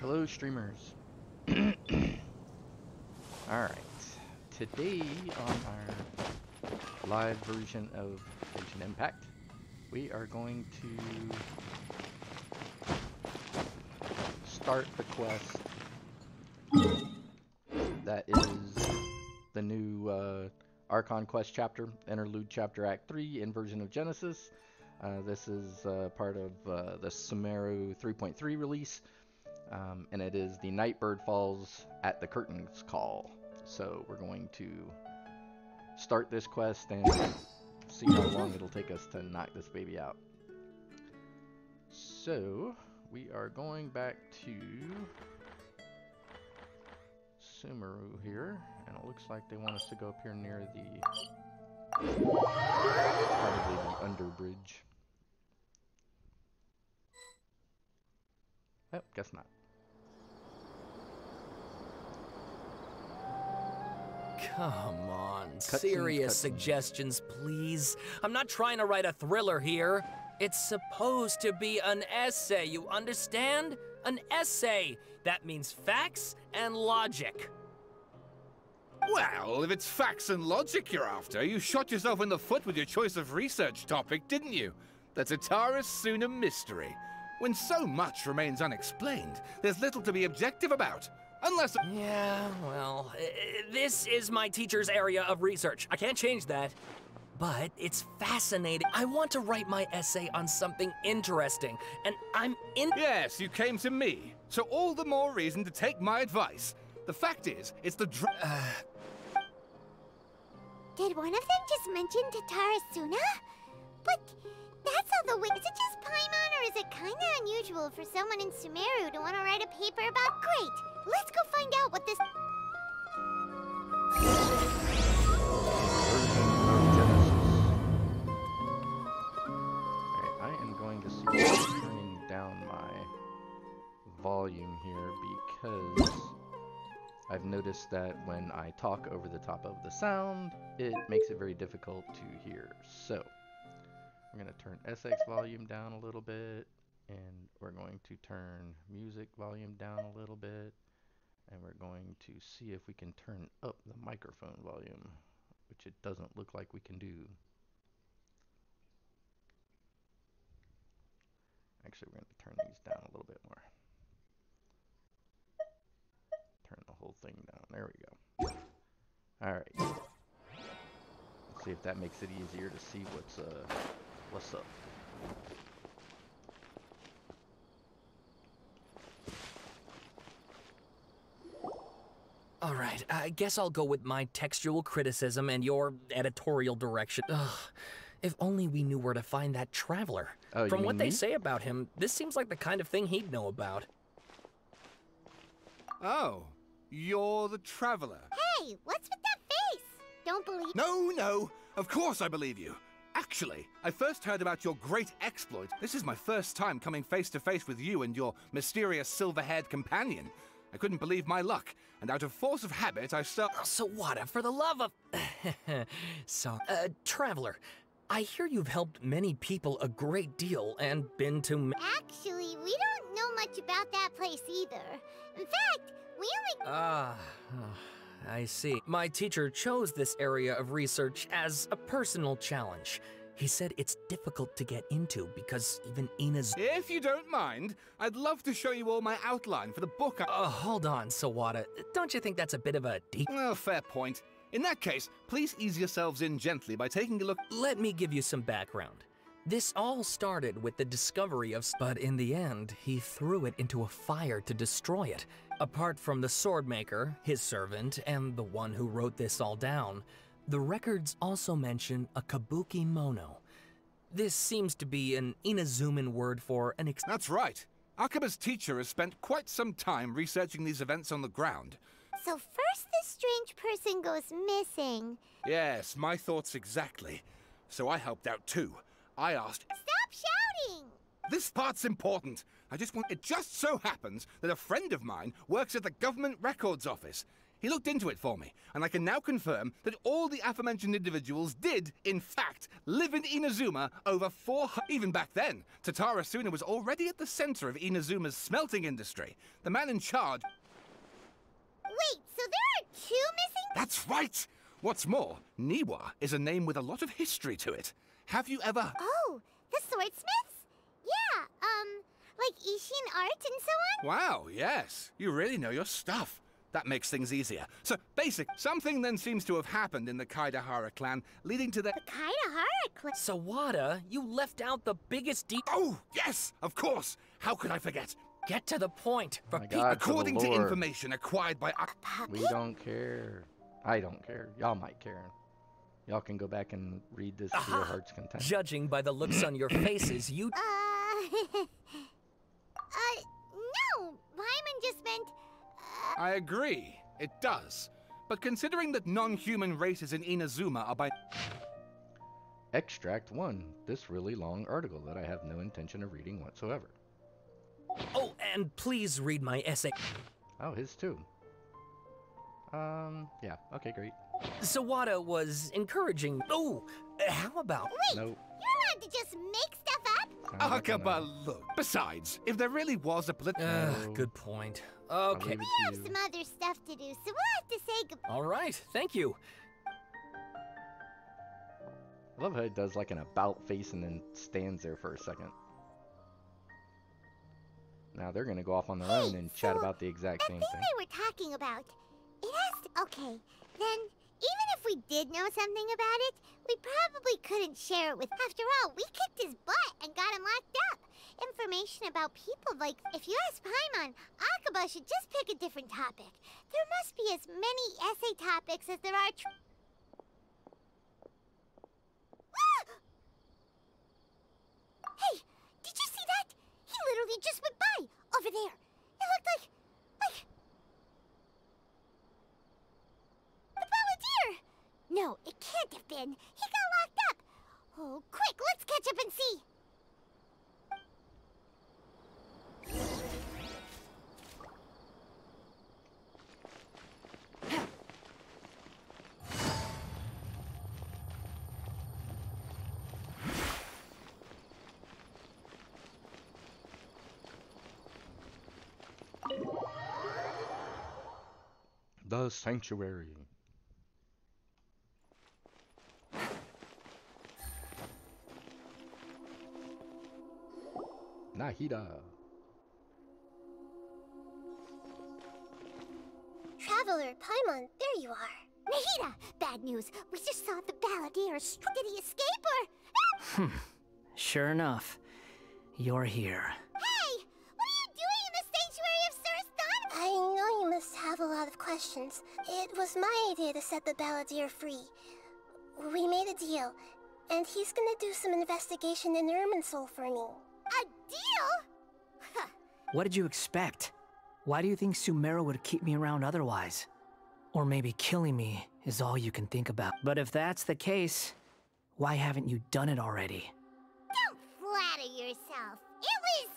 Hello, streamers. Alright, today on our live version of Genshin Impact, we are going to start the quest that is the new Archon quest chapter, Interlude chapter Act 3, Inversion of Genesis. This is part of the Sumeru 3.3 release. And it is the Nightbird Falls at the Curtains call. So we're going to start this quest and see how long it'll take us to knock this baby out. So we are going back to Sumeru here, and it looks like they want us to go up here near the probably the underbridge. Oh, guess not. Come on, serious suggestions, please. I'm not trying to write a thriller here. It's supposed to be an essay, you understand? An essay. That means facts and logic. Well, if it's facts and logic you're after, you shot yourself in the foot with your choice of research topic, didn't you? The Tataris Suna mystery. When so much remains unexplained, there's little to be objective about. Unless... Yeah, well, this is my teacher's area of research. I can't change that. But it's fascinating. I want to write my essay on something interesting, and I'm in... Yes, you came to me. So all the more reason to take my advice. The fact is, it's the Did one of them just mention Tataris Suna? But that's all the way. Is it just Paimon, or is it kinda unusual for someone in Sumeru to want to write a paper about... Great! Let's go find out what this... Alright, I am going to see if I'm turning down my volume here because I've noticed that when I talk over the top of the sound, it makes it very difficult to hear. So, I'm going to turn SX volume down a little bit, and we're going to turn music volume down a little bit, and we're going to see if we can turn up the microphone volume, which it doesn't look like we can do. Actually, we're going to turn these down a little bit more. Turn the whole thing down. There we go. Alright. Let's see if that makes it easier to see what's up. All right, I guess I'll go with my textual criticism and your editorial direction. Ugh, if only we knew where to find that traveler. Oh, From what they say about him, this seems like the kind of thing he'd know about. Oh, you're the traveler. Hey, what's with that face? Don't believe... No, of course I believe you. Actually, I first heard about your great exploit. This is my first time coming face to face with you and your mysterious silver-haired companion. I couldn't believe my luck, and out of force of habit, I Oh, Sawada, for the love of... Traveler, I hear you've helped many people a great deal and been to... Actually, we don't know much about that place either. In fact, we only... I see. My teacher chose this area of research as a personal challenge. He said it's difficult to get into because even Ina's... If you don't mind, I'd love to show you all my outline for the book hold on, Sawada. Don't you think that's a bit of a deep... Oh, fair point. In that case, please ease yourselves in gently by taking a look... Let me give you some background. This all started with the discovery of... But in the end, he threw it into a fire to destroy it. Apart from the swordmaker, his servant, and the one who wrote this all down, the records also mention a kabuki mono. This seems to be an Inazuman word for an... That's right. Akaba's teacher has spent quite some time researching these events on the ground. So first this strange person goes missing. Yes, my thoughts exactly. So I helped out too. I asked... Stop shouting! This part's important. It just so happens that a friend of mine works at the government records office. He looked into it for me, and I can now confirm that all the aforementioned individuals did, in fact, live in Inazuma over 400... Even back then, Tatara Suna was already at the center of Inazuma's smelting industry. The man in charge... Wait, so there are 2 missing? That's right! What's more, Niwa is a name with a lot of history to it. Have you ever... Oh, the swordsmiths? Yeah, like Ishin art and so on? Wow, yes. You really know your stuff. That makes things easier. So, something then seems to have happened in the Kaidahara clan, leading to the... The Kaidahara clan? Sawada, you left out the biggest Oh, yes, of course. How could I forget? Get to the point. Oh my God, for the According to lore. information acquired by... We don't care. I don't care. Y'all might care. Y'all can go back and read this to your heart's content. Judging by the looks on your faces, you... No! Paimon just meant... I agree. It does. But considering that non-human races in Inazuma are by... Extract 1. This really long article that I have no intention of reading whatsoever. Oh, and please read my essay. Oh, his too. Yeah, okay, great. Sawada was encouraging... Oh, how about... Wait, Nope. you're allowed to just make stuff up? I'm not gonna- Akabaloo. Besides, if there really was a No. Good point. I'll Okay. leave it We to have you. some other stuff to do, so we'll have to say goodbye. All right, thank you. I love how it does like an about face and then stands there for a second. Now they're gonna go off on their own and chat so about the exact That same thing thing. they were talking about, it has to... Okay, then, even if we did know something about it, we probably couldn't share it with... After all, we kicked his butt and got him locked up. Information about people like... If you ask Paimon, Akaba should just pick a different topic. There must be as many essay topics as there are... Hey, did you see that? He literally just went by, over there. It looked like... The Balladeer! No, it can't have been. He got locked up. Oh, quick, let's catch up and see. The Sanctuary. Nahida. Traveler, Paimon, there you are. Nahida! Bad news. We just saw the Balladeer. Did he escape or... Sure enough, you're here. Hey! What are you doing in the Sanctuary of Surstan? I know you must have a lot of questions. It was my idea to set the Balladeer free. We made a deal, and he's gonna do some investigation in Irminsul for me. A deal? What did you expect? Why do you think Sumeru would keep me around otherwise? Or maybe killing me is all you can think about. But if that's the case, why haven't you done it already? Don't flatter yourself. It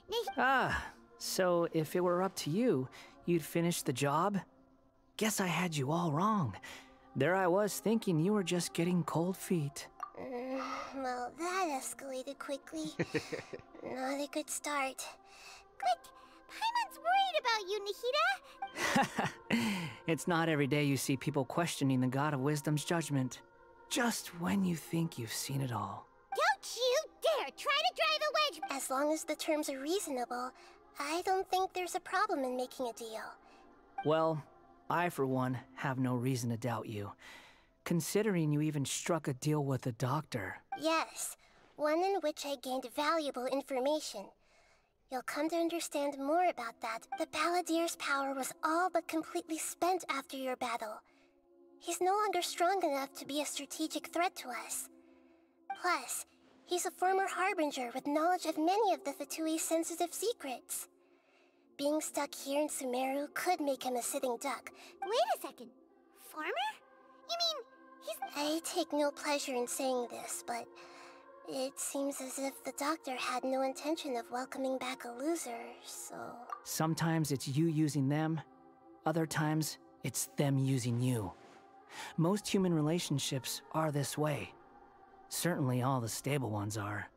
was... Ah, so if it were up to you, you'd finish the job? Guess I had you all wrong. There I was thinking you were just getting cold feet. Well, that escalated quickly. Not a good start. But Paimon's worried about you, Nahida. It's not every day you see people questioning the God of Wisdom's judgment. Just when you think you've seen it all. Don't you dare try to drive a wedge! As long as the terms are reasonable, I don't think there's a problem in making a deal. Well, I for one have no reason to doubt you, considering you even struck a deal with the doctor. Yes, one in which I gained valuable information. You'll come to understand more about that. The Balladeer's power was all but completely spent after your battle. He's no longer strong enough to be a strategic threat to us. Plus, he's a former Harbinger with knowledge of many of the Fatui's sensitive secrets. Being stuck here in Sumeru could make him a sitting duck. Wait a second. Former? You mean, he's... I take no pleasure in saying this, but it seems as if the doctor had no intention of welcoming back a loser, so... Sometimes it's you using them, Other times, it's them using you. Most human relationships are this way. Certainly all the stable ones are.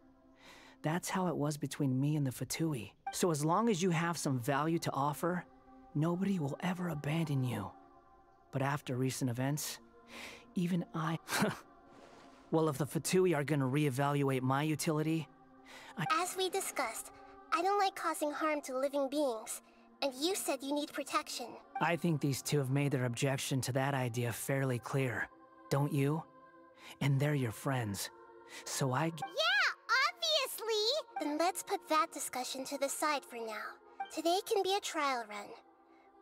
That's how it was between me and the Fatui. So as long as you have some value to offer, nobody will ever abandon you. But after recent events, even I... Well, if the Fatui are gonna reevaluate my utility... As we discussed, I don't like causing harm to living beings. And you said you need protection. I think these two have made their objection to that idea fairly clear. Don't you? And they're your friends. So Yeah, obviously! Then let's put that discussion to the side for now. Today can be a trial run.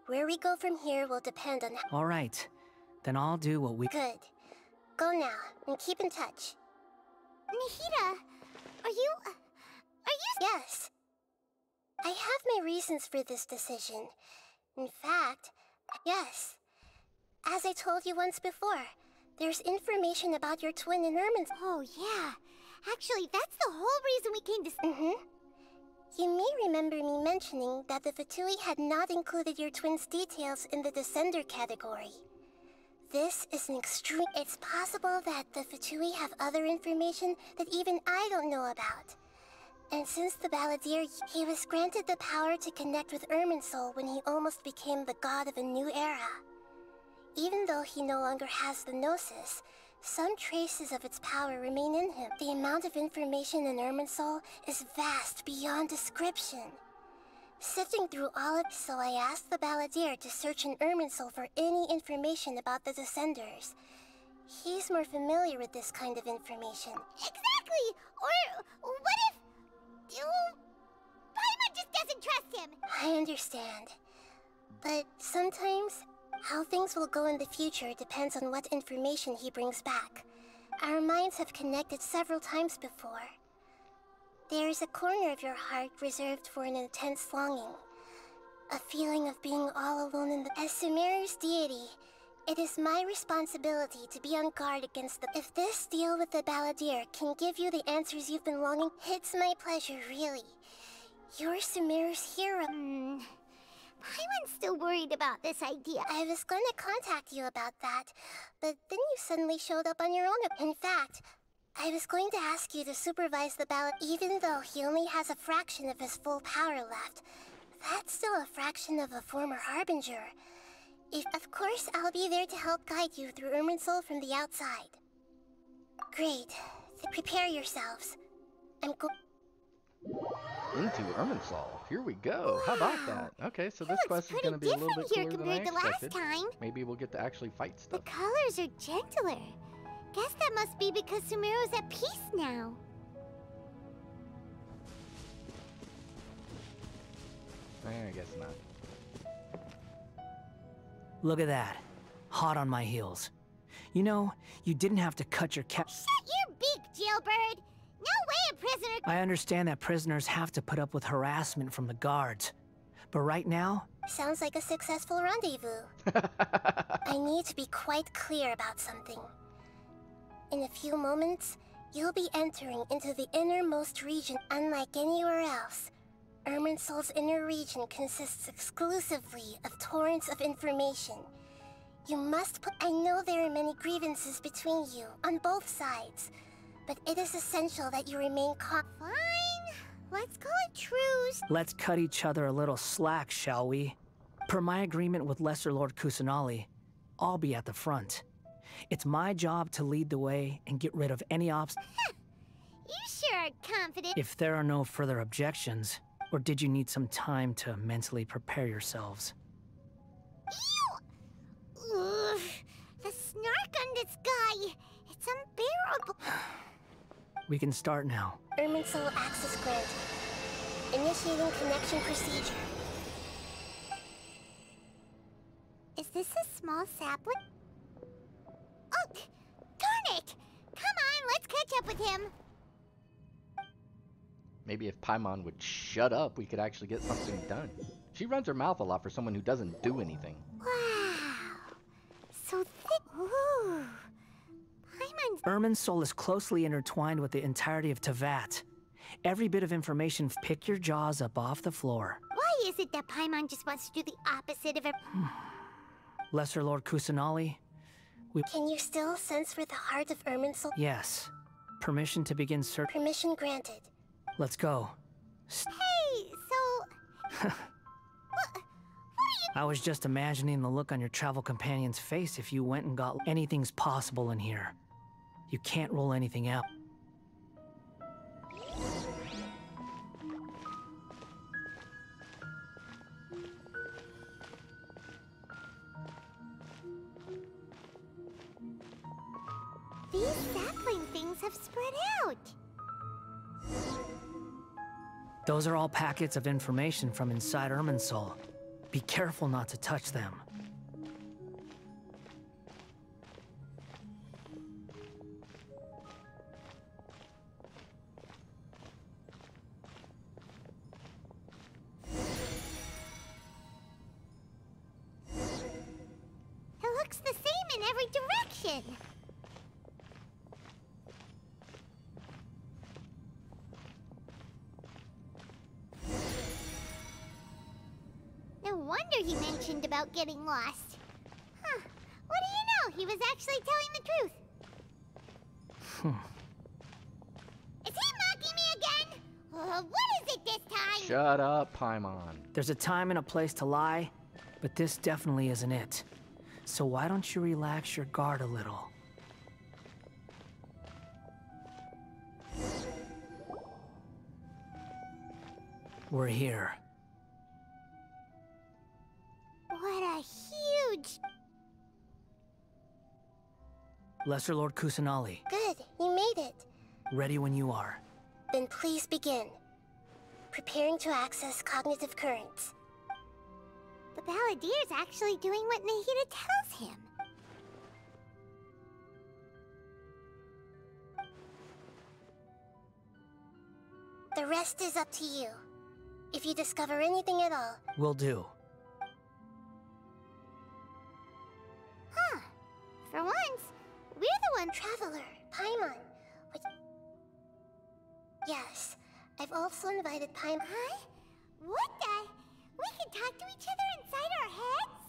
Where we go from here will depend on... All right. Then I'll do what we... Good. Go now, and keep in touch. Nahida, are you... Yes. I have my reasons for this decision. In fact, yes. As I told you once before, there's information about your twin in Ermin's... Oh, yeah. Actually, that's the whole reason we came to... You may remember me mentioning that the Fatui had not included your twin's details in the Descender category. This is an extreme... It's possible that the Fatui have other information that even I don't know about. And since the Balladeer, he was granted the power to connect with Irminsul when he almost became the god of a new era. Even though he no longer has the Gnosis, some traces of its power remain in him. The amount of information in Irminsul is vast beyond description. Sifting through all of... So I asked the Balladeer to search in Irminsul for any information about the Descenders. He's more familiar with this kind of information. Exactly! Or what if... Paimon just doesn't trust him! I understand. But sometimes, how things will go in the future depends on what information he brings back. Our minds have connected several times before. There's a corner of your heart reserved for an intense longing. A feeling of being all alone in the... As Sumeru's deity, it is my responsibility to be on guard against the... If this deal with the Balladeer can give you the answers you've been longing, it's my pleasure, really. You're Sumeru's hero. Paimon's still worried about this idea. I was going to contact you about that, but then you suddenly showed up on your own. In fact, I was going to ask you to supervise the ballot, even though he only has a fraction of his full power left. That's still a fraction of a former Harbinger. Of course, I'll be there to help guide you through Irminsul from the outside. Great. Prepare yourselves. Into Irminsul. Here we go. How about that? Okay, so this quest is going to be a little bit cooler than I expected. Maybe we'll get to actually fight stuff. The colors are gentler. Guess that must be because Sumeru's at peace now. I guess not. Look at that. Hot on my heels. You know, you didn't have to cut your cap. Shut your beak, jailbird! No way a prisoner... I understand that prisoners have to put up with harassment from the guards. But right now... Sounds like a successful rendezvous. I need to be quite clear about something. In a few moments, you'll be entering into the innermost region. Unlike anywhere else, Irminsul's inner region consists exclusively of torrents of information. You must put... I know there are many grievances between you, on both sides, but it is essential that you remain calm. Fine. Let's call it truce. Let's cut each other a little slack, shall we? Per my agreement with Lesser Lord Kusanali, I'll be at the front. It's my job to lead the way and get rid of any obstacles. You sure are confident. If there are no further objections, or did you need some time to mentally prepare yourselves? Ew! Ugh, the snark on this guy. It's unbearable. We can start now. Irminsul access granted. Initiating connection procedure. Is this a small sapling? Oh, darn it! Come on, let's catch up with him. Maybe if Paimon would shut up, we could actually get something done. She runs her mouth a lot for someone who doesn't do anything. Wow. So thick. Ooh. Paimon's... Irminsul is closely intertwined with the entirety of Teyvat. Every bit of information, pick your jaws up off the floor. Why is it that Paimon just wants to do the opposite of Lesser Lord Kusanali, Can you still sense where the heart of Irminsul? yes. Permission to begin search. Permission granted. Let's go. Hey, so... I was just imagining the look on your travel companion's face if you went and got... Anything's possible in here. You can't rule anything out. These sapling things have spread out. Those are all packets of information from inside Irminsul. Be careful not to touch them. It looks the same in every direction. No wonder he mentioned about getting lost. Huh. What do you know? He was actually telling the truth. Is he mocking me again? What is it this time? Shut up, Paimon. There's a time and a place to lie, but this definitely isn't it. So why don't you relax your guard a little? We're here. What a huge... Lesser Lord Kusanali, Good, you made it. ready when you are. Then please begin. Preparing to access cognitive currents. The Balladeer's actually doing what Nahida tells him. The rest is up to you. If you discover anything at all, Will do. Huh. For once, we're the one... Traveler, Paimon. Yes, I've also invited Paimon. Huh? What the... We can talk to each other inside our heads?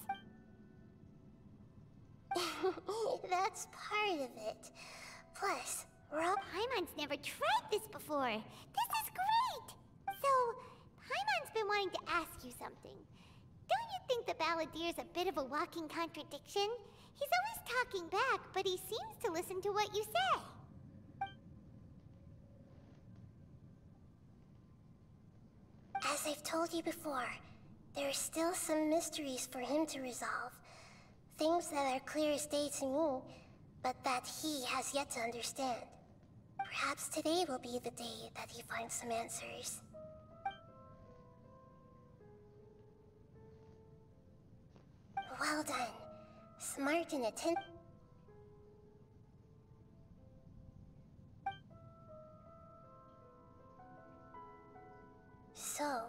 That's part of it. Plus, we're all... Paimon's never tried this before. This is great! So, Paimon's been wanting to ask you something. Don't you think the Balladeer's a bit of a walking contradiction? He's always talking back, but he seems to listen to what you say. As I've told you before, there are still some mysteries for him to resolve. Things that are clear as day to me, but that he has yet to understand. Perhaps today will be the day that he finds some answers. Well done. Smart and attentive. So,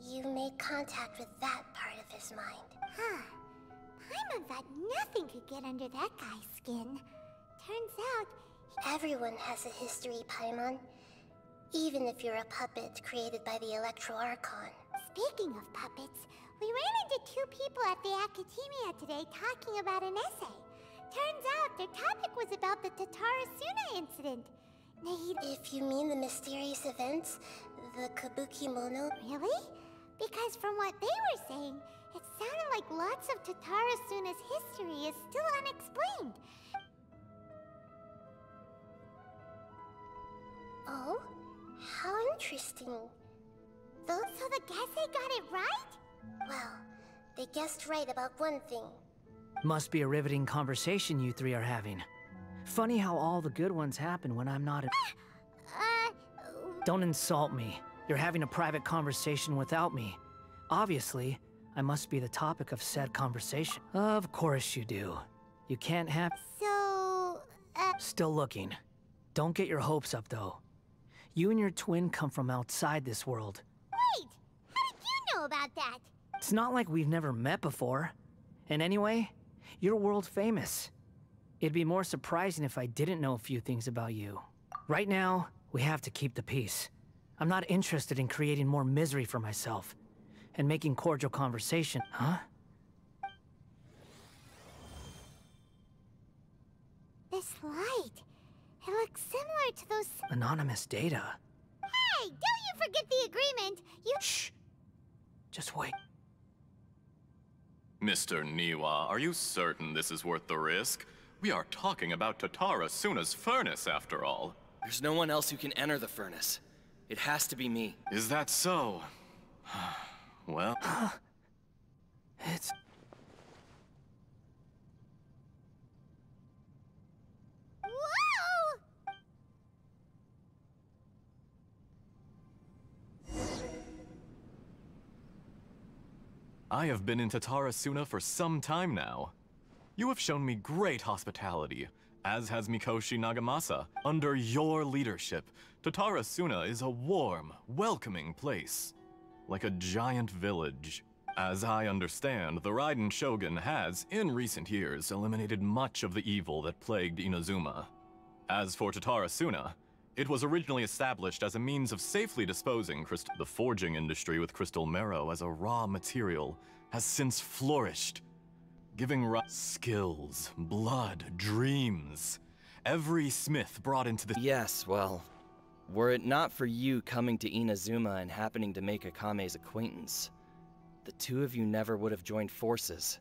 you made contact with that part of his mind. Huh. Paimon thought nothing could get under that guy's skin. Turns out, Everyone has a history, Paimon. Even if you're a puppet created by the Electro Archon. speaking of puppets, we ran into two people at the Academia today talking about an essay. Turns out their topic was about the Tatarasuna incident. If you mean the mysterious events, the Kabuki Mono... Really? Because from what they were saying, it sounded like lots of Tatarasuna's history is still unexplained. Oh? How interesting. So the Gese got it right? Well, they guessed right about one thing. Must be a riveting conversation you three are having. Funny how all the good ones happen when I'm not. Don't insult me. You're having a private conversation without me. Obviously, I must be the topic of said conversation. Of course you do. You can't have. So, Still looking. Don't get your hopes up, though. You and your twin come from outside this world. wait! How did you know about that? It's not like we've never met before. And anyway, you're world famous. It'd be more surprising if I didn't know a few things about you. Right now, we have to keep the peace. I'm not interested in creating more misery for myself. And making cordial conversation, huh? This light, it looks similar to those... Anonymous data. Hey, don't you forget the agreement! You... Shh. Just wait. Mr. Niwa, are you certain this is worth the risk? We are talking about Tatara Suna's furnace, after all. There's no one else who can enter the furnace. It has to be me. Is that so? Well... It's... Whoa! I have been in Tatara Suna for some time now. You have shown me great hospitality, as has Mikoshi Nagamasa. Under your leadership, Tatara Suna is a warm, welcoming place. Like a giant village. As I understand, the Raiden Shogun has, in recent years, eliminated much of the evil that plagued Inazuma. As for Tatara Suna, it was originally established as a means of safely disposing the forging industry with crystal marrow as a raw material has since flourished, giving skills, blood, dreams. Every smith brought into the... Yes, well, were it not for you coming to Inazuma and happening to make Akame's acquaintance, the two of you never would have joined forces.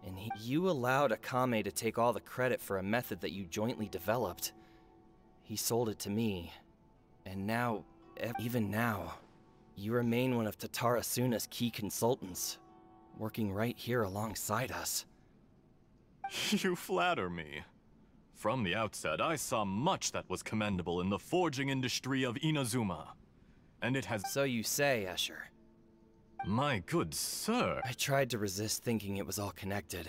And you allowed Akame to take all the credit for a method that you jointly developed. He sold it to me, and now, even now, you remain one of Tatara Suna's key consultants, working right here alongside us. You flatter me. From the outset, I saw much that was commendable in the forging industry of Inazuma. And it has... So you say, Escher. My good sir. I tried to resist thinking it was all connected,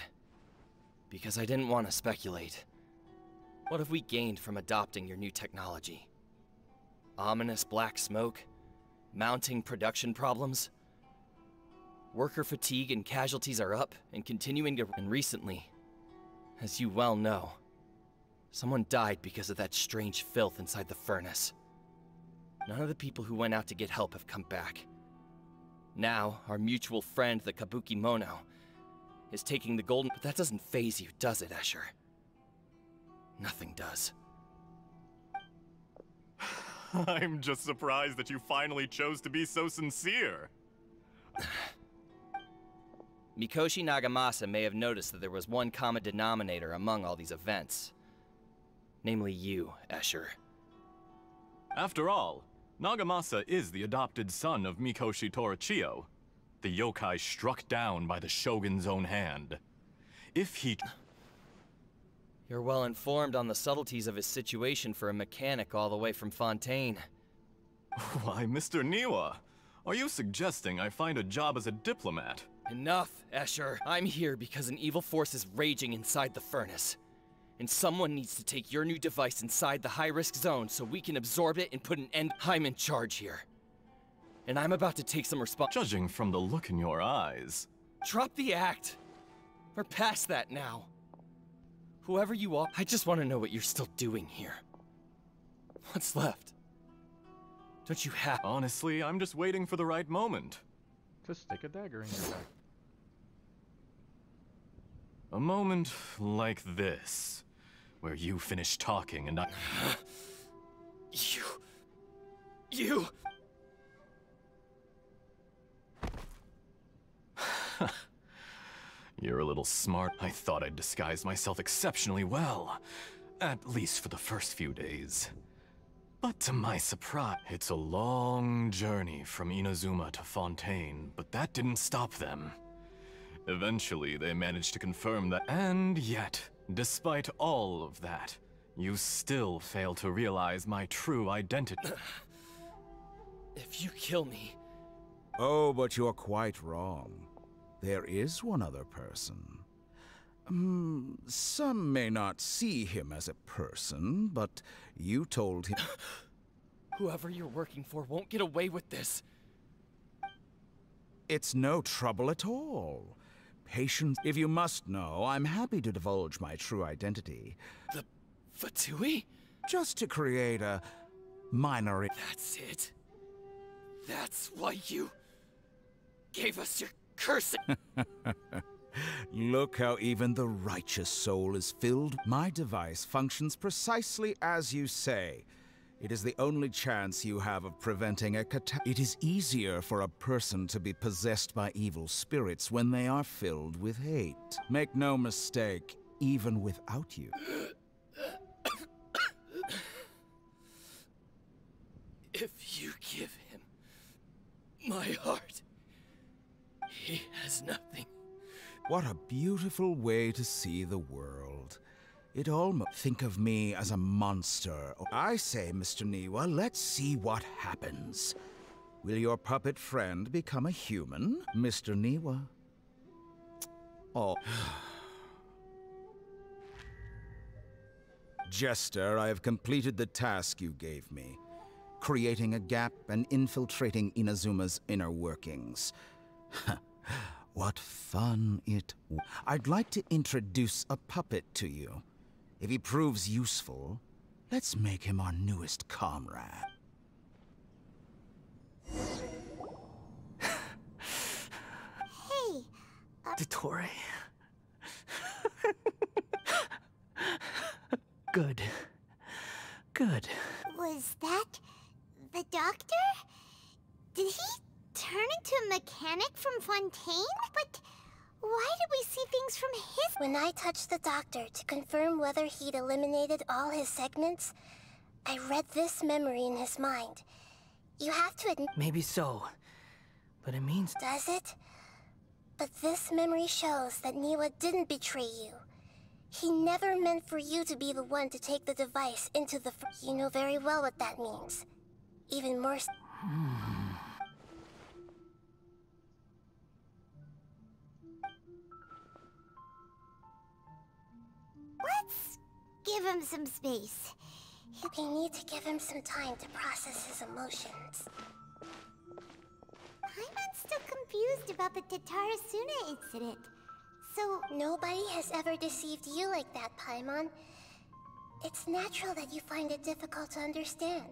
because I didn't want to speculate. What have we gained from adopting your new technology? Ominous black smoke? Mounting production problems? Worker fatigue and casualties are up and continuing to... And recently, as you well know, someone died because of that strange filth inside the furnace. None of the people who went out to get help have come back. Now, our mutual friend, the Kabuki Mono, is taking the golden... But that doesn't faze you, does it, Escher? Nothing does. I'm just surprised that you finally chose to be so sincere. Mikoshi Nagamasa may have noticed that there was one common denominator among all these events. Namely you, Escher. After all, Nagamasa is the adopted son of Mikoshi Torichio, the yokai struck down by the Shogun's own hand. If he... You're well informed on the subtleties of his situation for a mechanic all the way from Fontaine. Why, Mr. Niwa, are you suggesting I find a job as a diplomat? Enough, Escher. I'm here because an evil force is raging inside the furnace. And someone needs to take your new device inside the high-risk zone so we can absorb it and put an end. I'm in charge here. And I'm about to take some Judging from the look in your eyes... Drop the act! We're past that now. Whoever you are, I just want to know what you're still doing here. What's left? Don't you have... Honestly, I'm just waiting for the right moment. To stick a dagger in your back. A moment like this, where you finish talking and I... You... You're a little smart. I thought I'd disguised myself exceptionally well. At least for the first few days. But to my surprise, it's a long journey from Inazuma to Fontaine, but that didn't stop them. Eventually, they managed to confirm that, and yet, despite all of that, you still fail to realize my true identity. If you kill me... Oh, but you're quite wrong. There is one other person. Some may not see him as a person, but you told him... Whoever you're working for won't get away with this. It's no trouble at all. Patience. If you must know, I'm happy to divulge my true identity. The Fatui? Just to create a minor... That's it? That's why you gave us your cursing... Look how even the righteous soul is filled. My device functions precisely as you say. It is the only chance you have of preventing a It is easier for a person to be possessed by evil spirits when they are filled with hate. Make no mistake, even without you. If you give him my heart, he has nothing. What a beautiful way to see the world. It almost think of me as a monster. I say, Mr. Niwa, let's see what happens. Will your puppet friend become a human, Mr. Niwa? Oh. Jester, I have completed the task you gave me. Creating a gap and infiltrating Inazuma's inner workings. What fun it was. I'd like to introduce a puppet to you. If he proves useful, let's make him our newest comrade. Hey, Dottore. Good. Good. was that the doctor? Did he turn into a mechanic from Fontaine? But why did we see things from his... When I touched the doctor to confirm whether he'd eliminated all his segments, I read this memory in his mind. You have to admit... Maybe so. But it means... Does it? But this memory shows that Niwa didn't betray you. He never meant for you to be the one to take the device into the... You know very well what that means. Even more... Let's give him some space. We need to give him some time to process his emotions. Paimon's still confused about the Tatarasuna incident. So, Nobody has ever deceived you like that, Paimon. It's natural that you find it difficult to understand.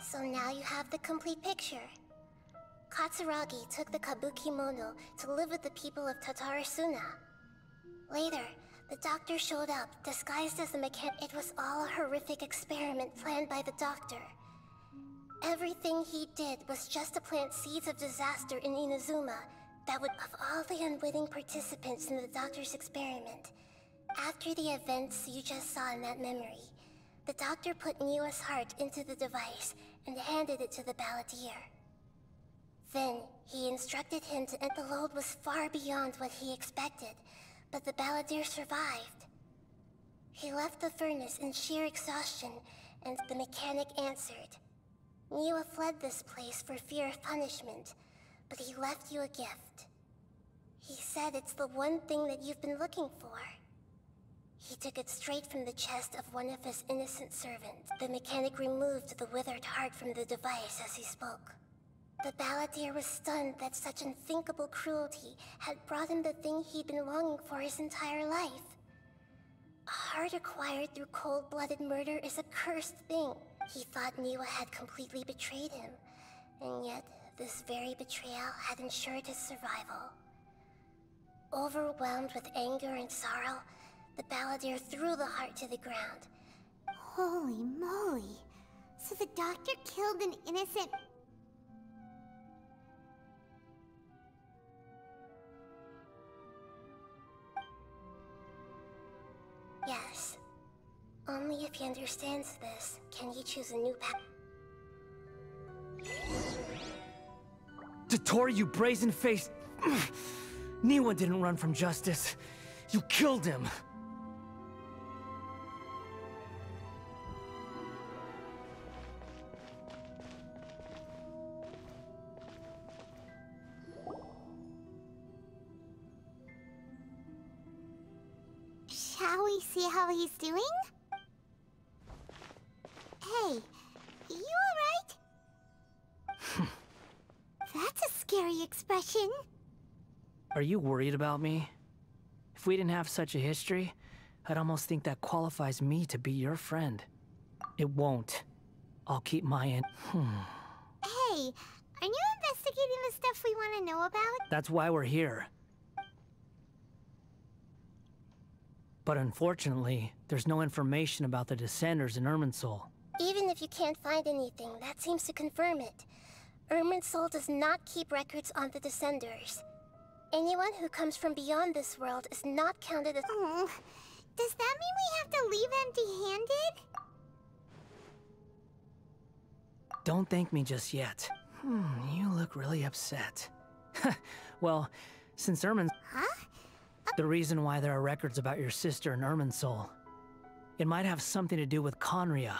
So now you have the complete picture. Katsuragi took the Kabukimono to live with the people of Tatarasuna. Later, the doctor showed up, disguised as a mechanic. It was all a horrific experiment planned by the doctor. Everything he did was just to plant seeds of disaster in Inazuma that would... Of all the unwitting participants in the doctor's experiment, after the events you just saw in that memory, the doctor put Niwa's heart into the device and handed it to the balladeer. Then, he instructed him to... The load was far beyond what he expected, but the balladeer survived. He left the furnace in sheer exhaustion, and the mechanic answered. Niwa fled this place for fear of punishment, but he left you a gift. He said it's the one thing that you've been looking for. He took it straight from the chest of one of his innocent servants. The mechanic removed the withered heart from the device as he spoke. The balladeer was stunned that such unthinkable cruelty had brought him the thing he'd been longing for his entire life. A heart acquired through cold-blooded murder is a cursed thing. He thought Niwa had completely betrayed him, and yet this very betrayal had ensured his survival. Overwhelmed with anger and sorrow, the balladeer threw the heart to the ground. holy moly. So the doctor killed an innocent... Yes. Only if he understands this can he choose a new path. Dottore, you brazen-faced... Niwa didn't run from justice. You killed him. Shall we see how he's doing? Hey, you alright? That's a scary expression. Are you worried about me? If we didn't have such a history, I'd almost think that qualifies me to be your friend. It won't. I'll keep my end. Hey, are you investigating the stuff we want to know about? That's why we're here. But unfortunately, there's no information about the Descenders in Irminsul. Even if you can't find anything, that seems to confirm it. Irminsul does not keep records on the Descenders. Anyone who comes from beyond this world is not counted as— Oh, does that mean we have to leave empty-handed? Don't thank me just yet. You look really upset. Well, since Huh? the reason why there are records about your sister in Irminsul, it might have something to do with Conria.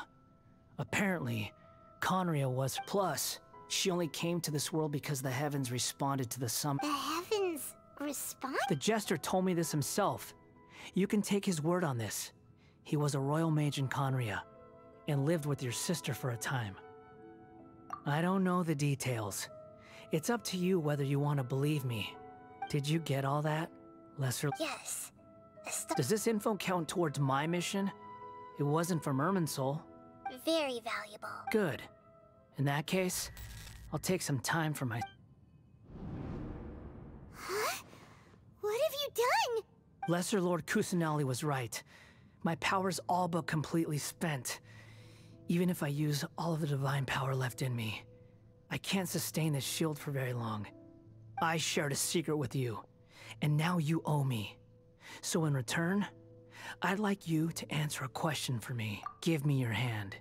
Apparently, Conria was— Plus, she only came to this world because the heavens responded to the summon. The heavens respond? The Jester told me this himself. You can take his word on this. He was a royal mage in Conria, and lived with your sister for a time. I don't know the details. It's up to you whether you want to believe me. Did you get all that, Lesser? Yes. Does this info count towards my mission? It wasn't from Irminsul. Very valuable. Good. In that case, I'll take some time for my— Huh? What have you done? Lesser Lord Kusanali was right. My power's all but completely spent. Even if I use all of the divine power left in me, I can't sustain this shield for very long. I shared a secret with you, and now you owe me. So in return, I'd like you to answer a question for me. Give me your hand.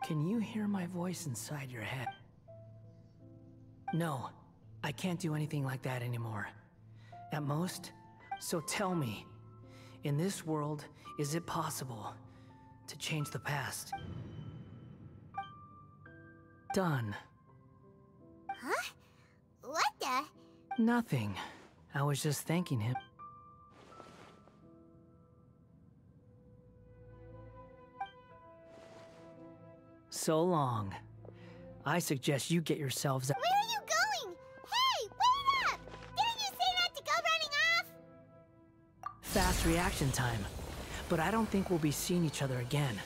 Can you hear my voice inside your head? No, I can't do anything like that anymore. At most, so tell me, in this world, is it possible to change the past? Done. Huh? What the? Nothing. I was just thanking him. So long. I suggest you get yourselves— Where are you going? Hey, wait up! Didn't you say not to go running off? fast reaction time. But I don't think we'll be seeing each other again.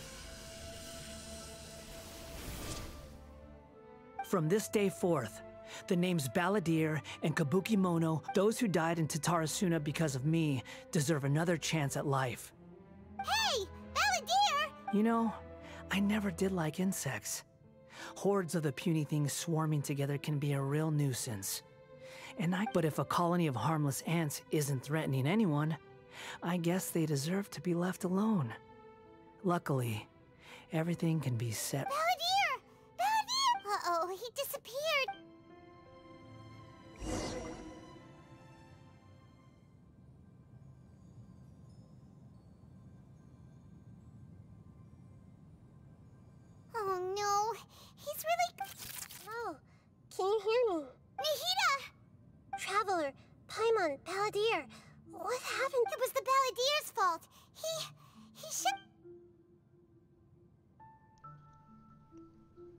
From this day forth, the names Balladeer and Kabukimono, those who died in Tatarasuna because of me, deserve another chance at life. Hey, Balladeer! You know, I never did like insects. Hordes of the puny things swarming together can be a real nuisance. But if a colony of harmless ants isn't threatening anyone, I guess they deserve to be left alone. Luckily, everything can be set— Balladeer! Balladeer! Uh-oh, he disappeared. Oh no, he's really— Oh, can you hear me? Nahida! Traveler, Paimon, Balladeer, what happened? It was the Balladeer's fault. He should—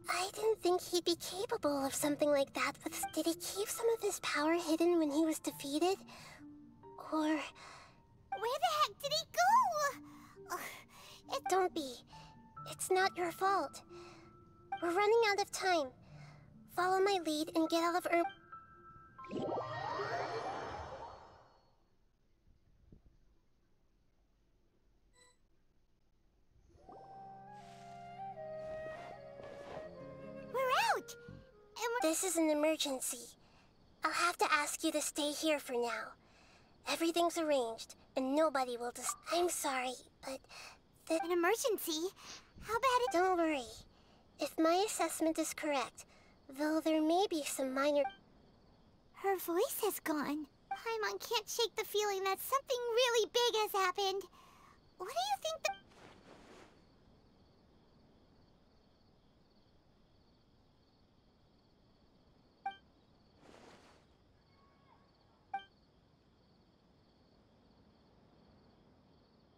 I didn't think he'd be capable of something like that, but did he keep some of his power hidden when he was defeated? Or— Where the heck did he go? Don't be. It's not your fault. We're running out of time. Follow my lead and get out of We're out! This is an emergency. I'll have to ask you to stay here for now. Everything's arranged, and nobody will I'm sorry, but An emergency? How bad it— Don't worry. If my assessment is correct, though there may be some minor— Her voice has gone. Paimon can't shake the feeling that something really big has happened. What do you think the—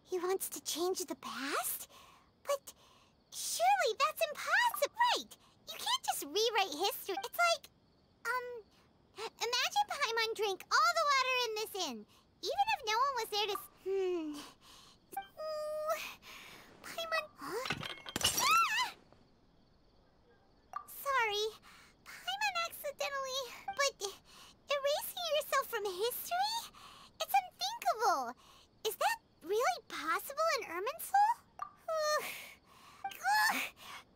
He wants to change the past? But surely that's impossible. Right! You can't just rewrite history. It's like, imagine Paimon drank all the water in this inn. Even if no one was there to— Ooh, Paimon— Huh? Ah! Sorry. Paimon accidentally Irminsul?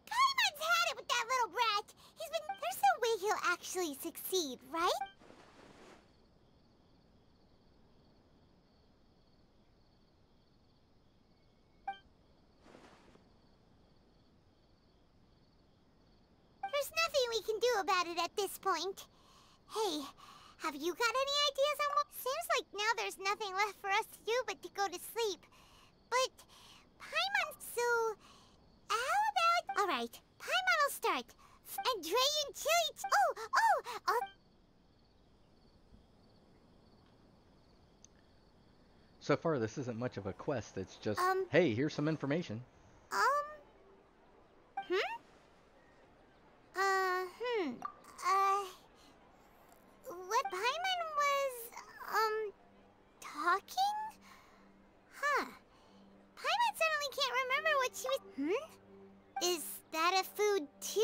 Paimon's had it with that little brat. There's no way he'll actually succeed, right? There's nothing we can do about it at this point. Hey, have you got any ideas on what? Seems like now there's nothing left for us to do but to go to sleep. But Paimon, so how about? All right, Paimon will start. And Dre and Chili. So far, this isn't much of a quest. It's just, hey, here's some information. What Paimon was, talking? Huh. Paimon suddenly can't remember what she was. Is that a food too?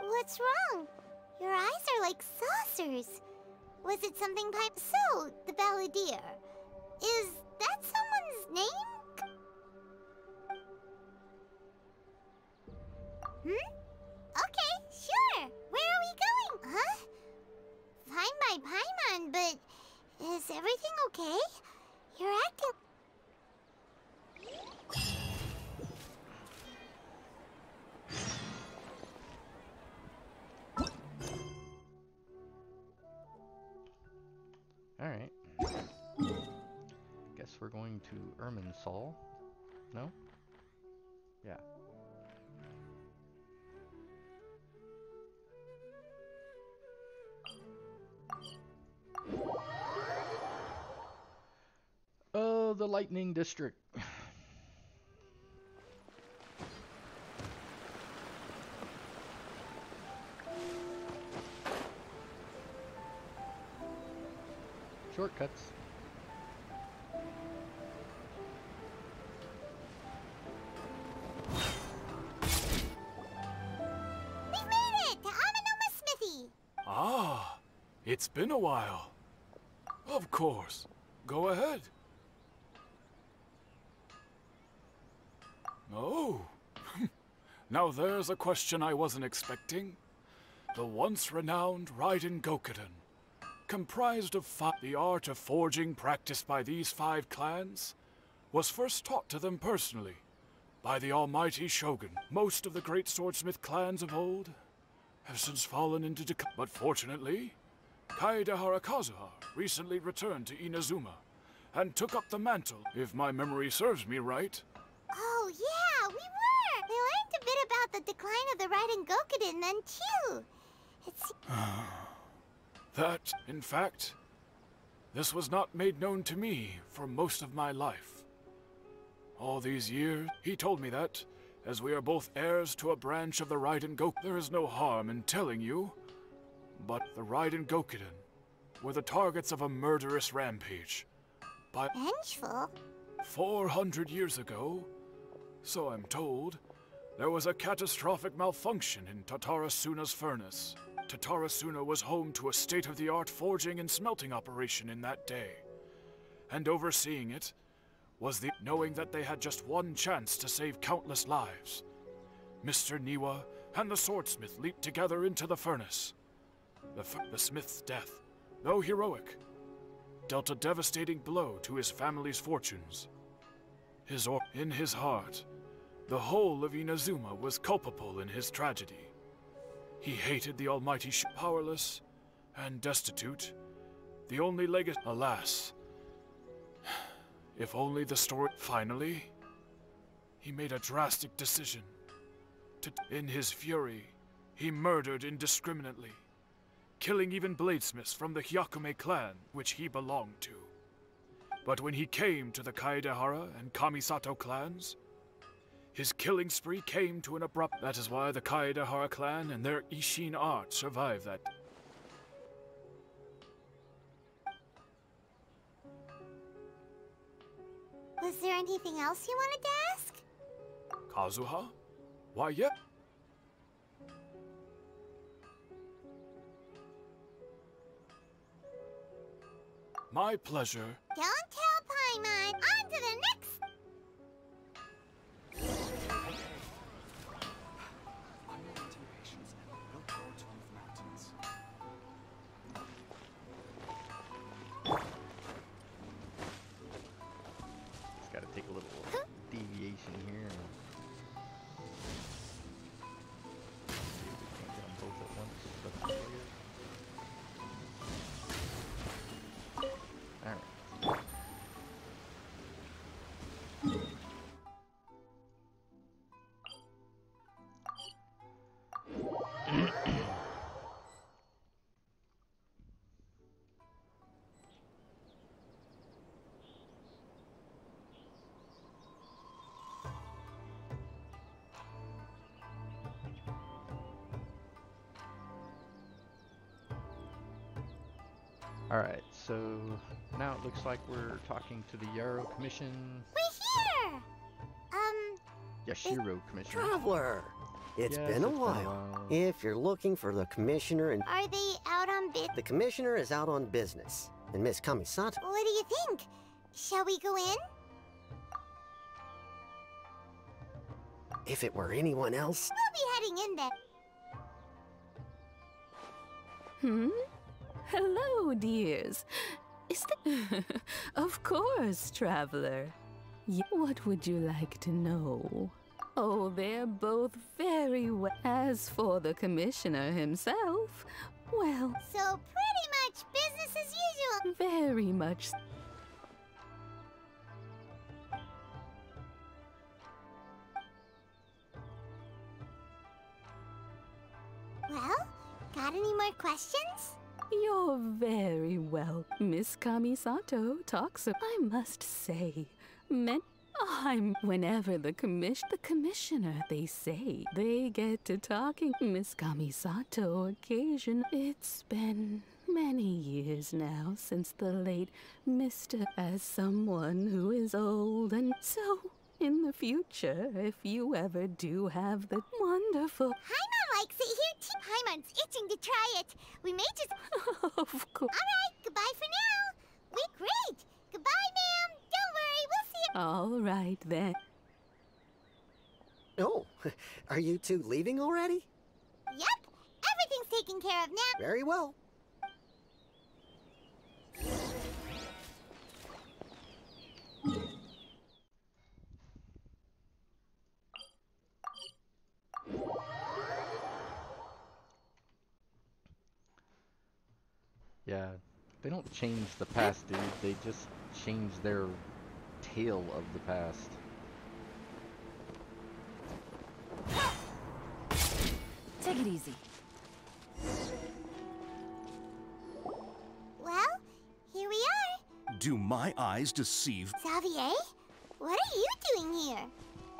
What's wrong? Your eyes are like saucers. Was it something So, the Balladeer. Is that someone's name? Okay, sure. Where are we going? Huh? Fine by Paimon, but is everything okay? You're acting... Alright. Guess we're going to Irminsul. No? Yeah. Oh, the Lightning District. Shortcuts. We've made it to Amanoma Smithy. Ah, it's been a while. Of course. Go ahead. Oh. Now there's a question I wasn't expecting. The once renowned Raiden Gokuden, comprised of the art of forging practiced by these 5 clans, was first taught to them personally by the almighty Shogun. Most of the great swordsmith clans of old have since fallen into decay. But fortunately, Kaedehara Kazuha recently returned to Inazuma and took up the mantle, if my memory serves me right. Oh yeah, we were! We learned a bit about the decline of the Raiden Gokuden then too. It's... That, in fact, this was not made known to me for most of my life. All these years, he told me that, as we are both heirs to a branch of the Raiden Gokuden, there is no harm in telling you, but the Raiden Gokuden were the targets of a murderous rampage. Vengeful? 400 years ago, so I'm told, there was a catastrophic malfunction in Tatarasuna's furnace. Tatarasuna was home to a state-of-the-art forging and smelting operation in that day. And overseeing it was knowing that they had just one chance to save countless lives. Mr. Niwa and the swordsmith leaped together into the furnace. The smith's death, though heroic, dealt a devastating blow to his family's fortunes. In his heart, the whole of Inazuma was culpable in his tragedy. He hated the almighty powerless and destitute, the only legacy. Alas, if only the story... Finally, he made a drastic decision. In his fury, he murdered indiscriminately, killing even bladesmiths from the Hyakume clan, which he belonged to. But when he came to the Kaedehara and Kamisato clans, his killing spree came to an abrupt... That is why the Kaedehara clan and their Ishin art survived that. Was there anything else you wanted to ask? Kazuha? Why, yep. My pleasure. Don't tell Paimon. On to the next. Just gotta take a little deviation here. See if we can't get them both at once. That's weird. Alright. Alright, so now it looks like we're talking to the Yarrow Commission. We're here. Yashiro Commission. Traveler! It's Yes, been a it's while. If you're looking for the commissioner and... Are they out on bid? The commissioner is out on business. And Miss Kamisato... What do you think? Shall we go in? If it were anyone else... We'll be heading in then. Hello, dears. Is that... Of course, traveler. What would you like to know? Oh, they're both very well. As for the commissioner himself, well... So pretty much business as usual. Very much. Well, got any more questions? You're very well. Miss Kamisato talks of... I must say, whenever the commissioner, they say, they get to talking. Miss Kamisato occasion. It's been many years now since the late Mr. As someone who is old and so... In the future, if you ever do have the wonderful... Paimon likes it here too. Paimon's itching to try it. We may just... Of course. Alright, goodbye for now. We're great. Goodbye, ma'am. Don't worry, we'll see you. All right, then. Oh, are you two leaving already? Yep, everything's taken care of now. Very well. Yeah, they don't change the past, dude. They just change their tale of the past. Take it easy. Well, here we are. Do my eyes deceive? Xavier, what are you doing here?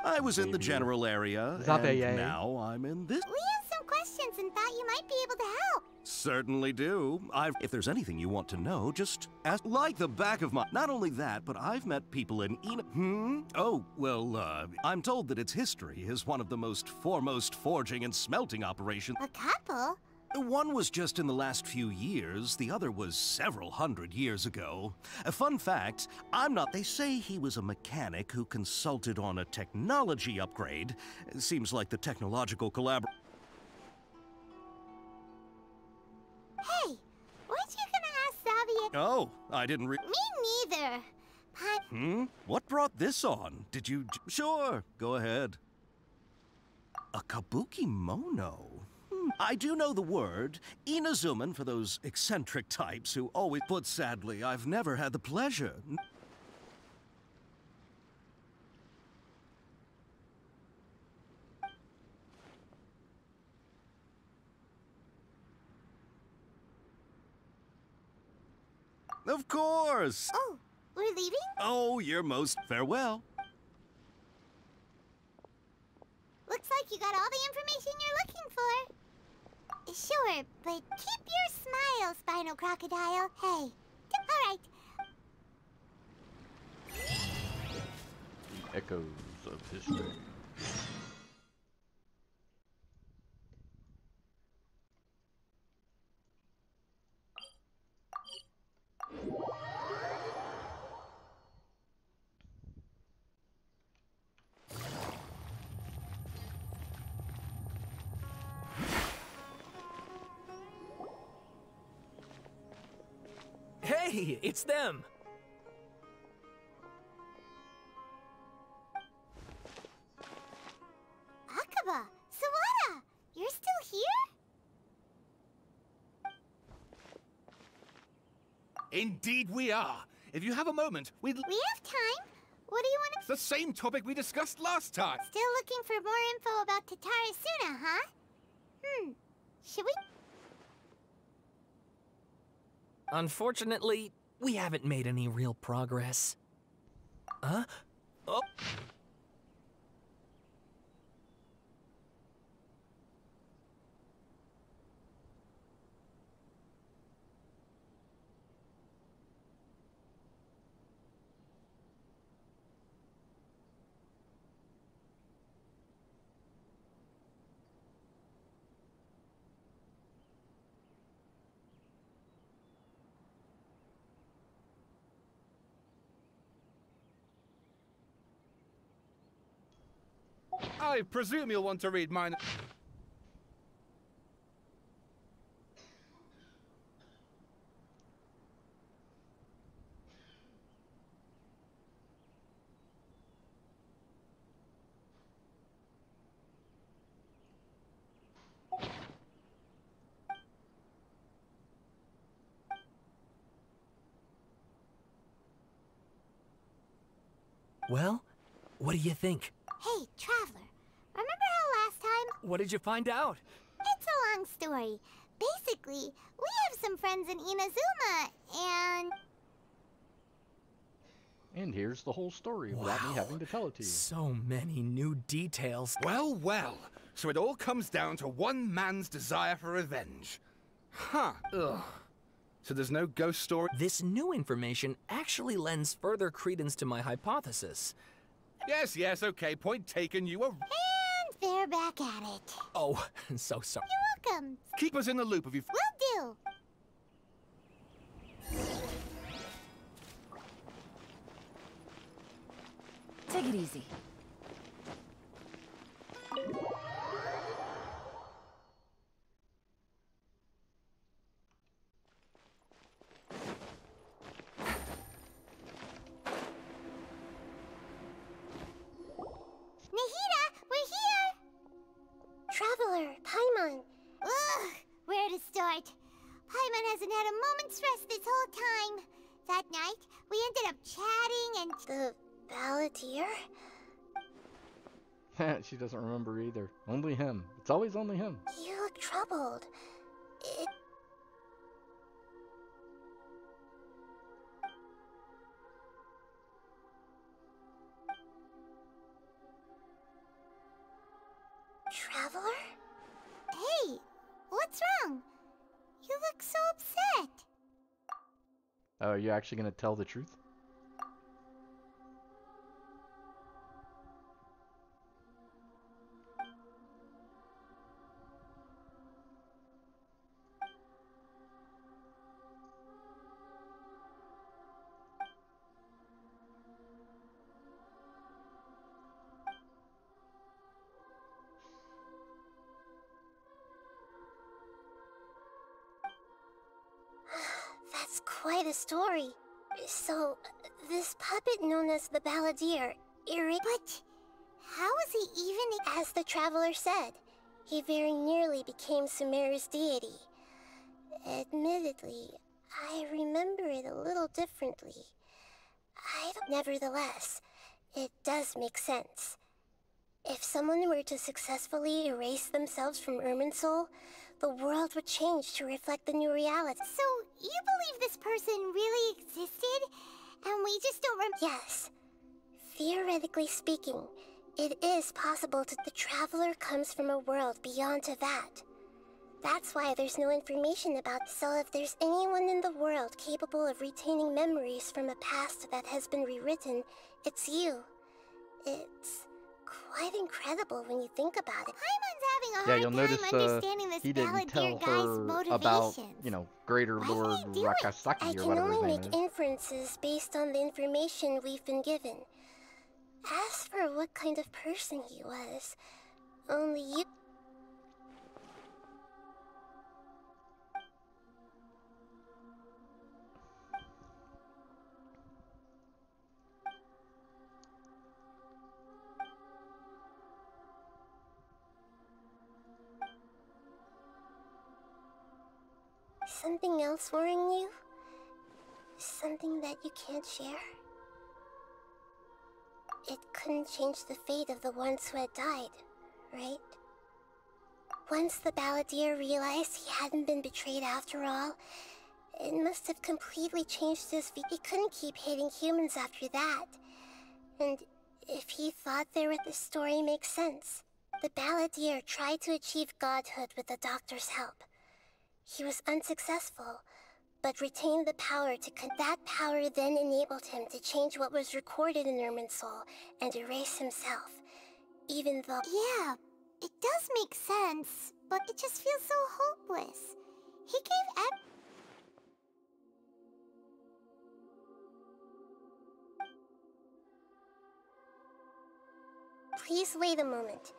I was in the general area, Xavier. and now I'm in this. We have some questions and thought you might be able to help. Certainly do. If there's anything you want to know, just ask. Like the back of my... Not only that, but I've met people in Oh, well, I'm told that its history is one of the most foremost forging and smelting operations. A couple? One was just in the last few years, the other was several hundred years ago. A fun fact, I'm not... They say he was a mechanic who consulted on a technology upgrade. It seems like the technological collaboration... Hey, weren't you gonna ask Xavier? Oh, I didn't Me neither. What brought this on? Did you... Sure, go ahead. A kabuki mono? I do know the word. Inazuman for those eccentric types who always... But sadly, I've never had the pleasure. Of course! Oh, we're leaving? Oh, you're most farewell. Looks like you got all the information you're looking for. Sure, but keep your smile, Spinal Crocodile. Hey, all right. The echoes of history. Hey, it's them! Akaba, Sawada, you're still here? Indeed we are. If you have a moment, We have time. What do you want It's the same topic we discussed last time. Still looking for more info about Tatarasuna, huh? Should we? Unfortunately, we haven't made any real progress. Huh? Oh. I presume you'll want to read mine. Well, what do you think? Hey, Traveler, remember how last time? What did you find out? It's a long story. Basically, we have some friends in Inazuma, and... And here's the whole story without me having to tell it to you. So many new details. Well, well. So it all comes down to one man's desire for revenge. Huh. Ugh. So there's no ghost story? This new information actually lends further credence to my hypothesis. Yes, yes, okay. Point taken. You were... And they're back at it. Oh, so sorry. You're welcome. Keep us in the loop if you... Will do. Take it easy. Nahida, we're here! Traveler, Paimon. Ugh, where to start? Paimon hasn't had a moment's rest this whole time. That night, we ended up chatting and... The balladeer? She doesn't remember either. Only him. It's always only him. You look troubled. It... Traveler? Hey, what's wrong? You look so upset. Oh, are you actually gonna tell the truth? That's quite a story. So, this puppet known as the balladeer, But how was he even... As the Traveler said, he very nearly became Sumeru's deity. Admittedly, I remember it a little differently. Nevertheless, it does make sense. If someone were to successfully erase themselves from Irminsul, the world would change to reflect the new reality. So, you believe this person really existed? And we just don't Yes. Theoretically speaking, it is possible that the Traveler comes from a world beyond to that. That's why there's no information about. So if there's anyone in the world capable of retaining memories from a past that has been rewritten, it's you. It's quite incredible when you think about it. Paimon's having a Yeah, hard you'll time notice understanding this he didn't tell balladeer guy's her motivations. about, you know, Greater Why did Lord he do it? Rakasaki I or can whatever his only name make is. inferences based on the information we've been given. As for what kind of person he was, only you... something else worrying you? Something that you can't share? It couldn't change the fate of the ones who had died, right? Once the Balladeer realized he hadn't been betrayed after all, it must have completely changed his view. He couldn't keep hating humans after that. And if he thought this story makes sense. The Balladeer tried to achieve godhood with the Doctor's help. He was unsuccessful, but retained the power to that power then enabled him to change what was recorded in Irminsul and erase himself, even though— Yeah, it does make sense, but it just feels so hopeless. He gave Please wait a moment.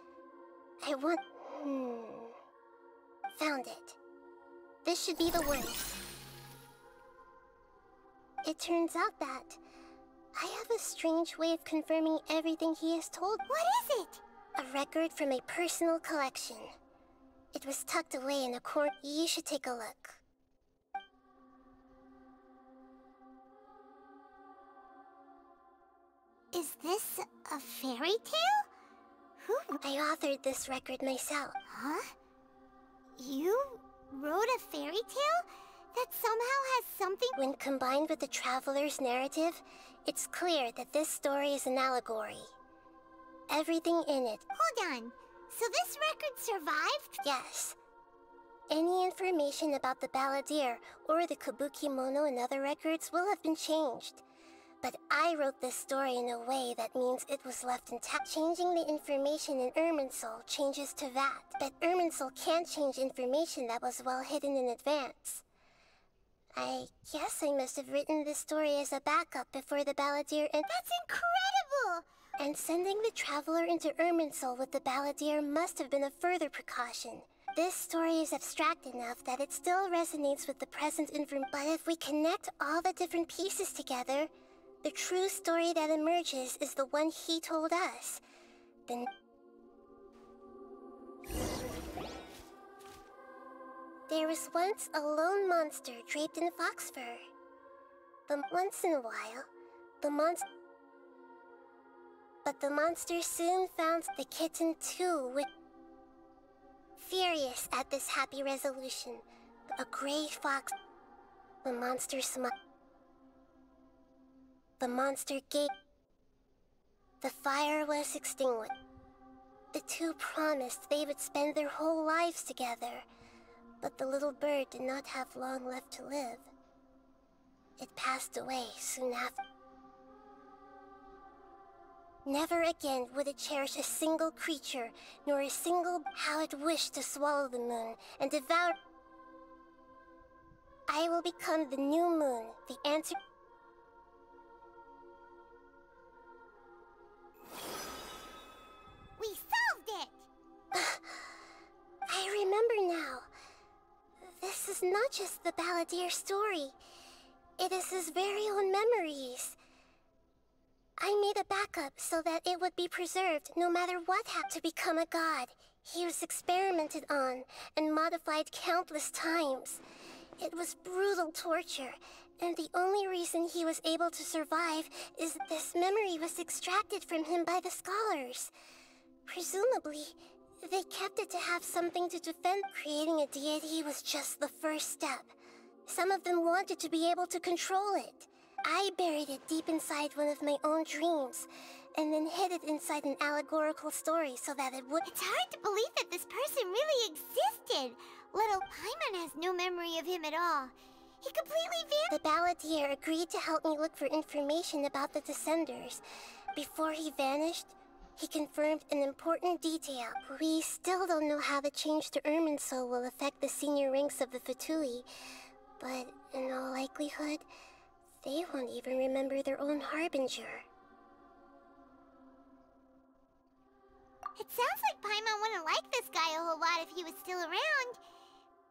I want— Found it. This should be the one. It turns out that I have a strange way of confirming everything he has told. What is it? A record from a personal collection. It was tucked away in a corner. You should take a look. Is this a fairy tale? Who? I authored this record myself. Huh? You wrote a fairy tale? That somehow has something— When combined with the Traveler's narrative, it's clear that this story is an allegory. Everything in it— Hold on. So this record survived? Yes. Any information about the Balladeer or the Kabuki Mono and other records will have been changed. But I wrote this story in a way that means it was left intact. Changing the information in Irminsul changes to that. But Irminsul can't change information that was well hidden in advance. I guess I must have written this story as a backup before the Balladeer and— That's incredible! And sending the Traveler into Irminsul with the Balladeer must have been a further precaution. This story is abstract enough that it still resonates with the present information. But if we connect all the different pieces together, the true story that emerges is the one he told us. Then— There was once a lone monster draped in fox fur. Once in a while, But the monster soon found the kitten too, furious at this happy resolution. A gray fox— The monster smiled. The monster gave— The fire was extinguished. The two promised they would spend their whole lives together, but the little bird did not have long left to live. It passed away soon after. Never again would it cherish a single creature, nor a single— How it wished to swallow the moon and devour— I will become the new moon, the answer— We solved it! I remember now. This is not just the Balladeer story. It is his very own memories. I made a backup so that it would be preserved no matter what happened. To become a god, he was experimented on and modified countless times. It was brutal torture, and the only reason he was able to survive is that this memory was extracted from him by the scholars. Presumably, they kept it to have something to defend. Creating a deity was just the first step. Some of them wanted to be able to control it. I buried it deep inside one of my own dreams, and then hid it inside an allegorical story so that it would— It's hard to believe that this person really existed. Little Paimon has no memory of him at all. He completely vanished. The Balladeer agreed to help me look for information about the Descenders. Before he vanished, he confirmed an important detail. We still don't know how the change to Irminsul will affect the senior ranks of the Fatui, but in all likelihood, they won't even remember their own Harbinger. It sounds like Paimon wouldn't like this guy a whole lot if he was still around,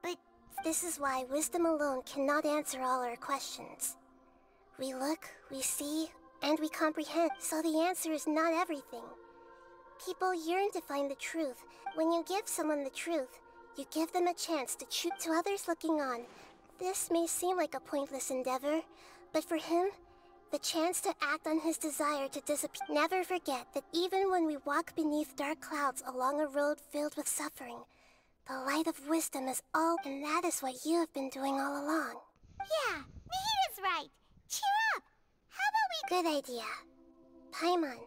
but— This is why wisdom alone cannot answer all our questions. We look, we see, and we comprehend, so the answer is not everything. People yearn to find the truth. When you give someone the truth, you give them a chance to choose. To others looking on, This may seem like a pointless endeavor, but for him, the chance to act on his desire to disappear. Never forget that even when we walk beneath dark clouds along a road filled with suffering, the light of wisdom is all, and that is what you have been doing all along. Yeah, Nahita's right. Cheer up. How about we... Good idea. Paimon,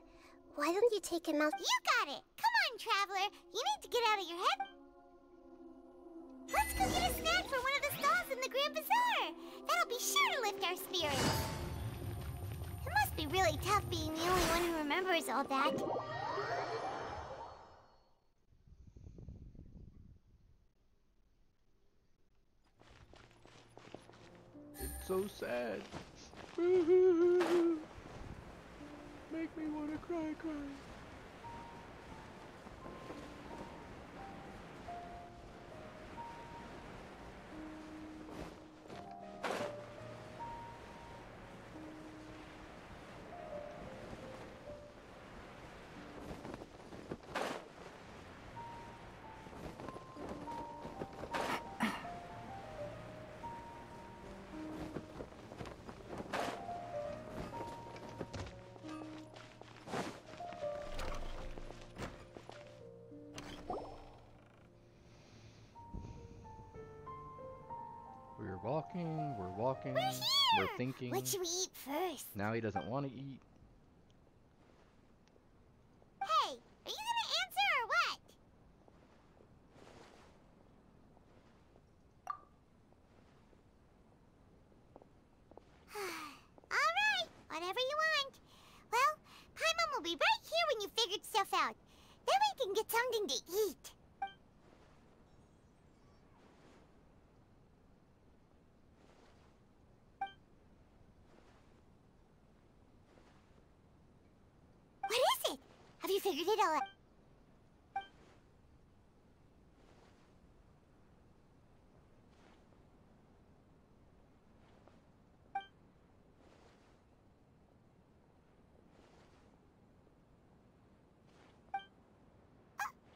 why don't you take him out? You got it. Come on, Traveler. You need to get out of your head. Let's go get a snack from one of the stalls in the Grand Bazaar. That'll be sure to lift our spirits. It must be really tough being the only one who remembers all that. It's so sad. Make me want to cry. We're walking, We're here! we're thinking. What should we eat first? Now he doesn't want to eat. Hey, are you gonna answer or what? Alright, whatever you want. Well, Paimon will be right here when you figured stuff out. Then we can get something to eat. What is it? Have you figured it all out?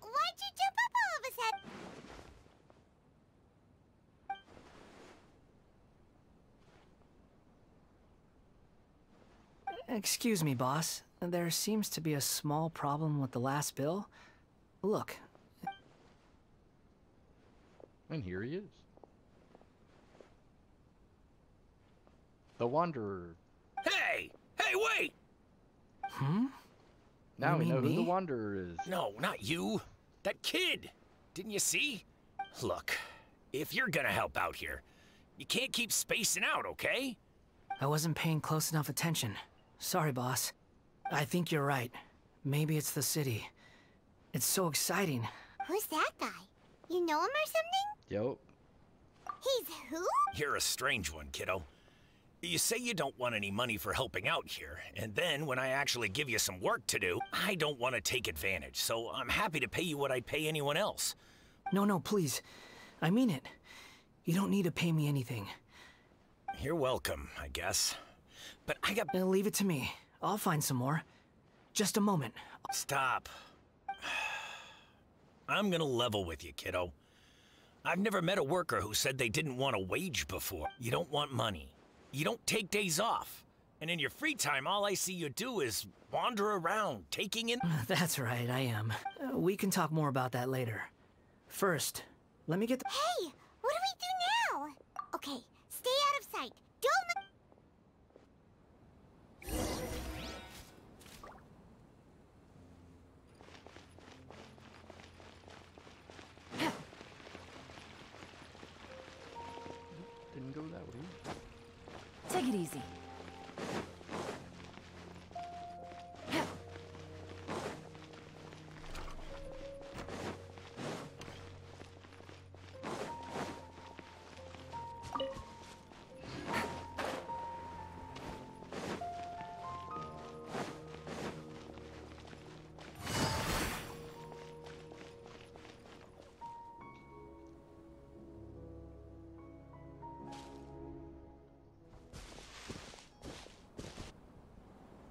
Why'd you jump up all of a sudden? Excuse me, boss. There seems to be a small problem with the last bill. Look. And here he is. The Wanderer. Hey! Hey, wait! Now You we mean know who the me? Wanderer is. No, not you. That kid. Didn't you see? Look, if you're gonna help out here, you can't keep spacing out, okay? I wasn't paying close enough attention. Sorry, boss. I think you're right. Maybe it's the city. It's so exciting. Who's that guy? You know him or something? Yup. He's who? You're a strange one, kiddo. You say you don't want any money for helping out here, and then when I actually give you some work to do, I don't want to take advantage, so I'm happy to pay you what I'd pay anyone else. No, please. I mean it. You don't need to pay me anything. You're welcome, I guess. But I got... Leave it to me. I'll find some more. Just a moment. Stop. I'm gonna level with you, kiddo. I've never met a worker who said they didn't want a wage before. You don't want money. You don't take days off. And in your free time, all I see you do is wander around, taking in... That's right, I am. We can talk more about that later. First, let me get the... Hey, what do we do now? Okay, stay out of sight. Don't... Didn't go that way. Take it easy.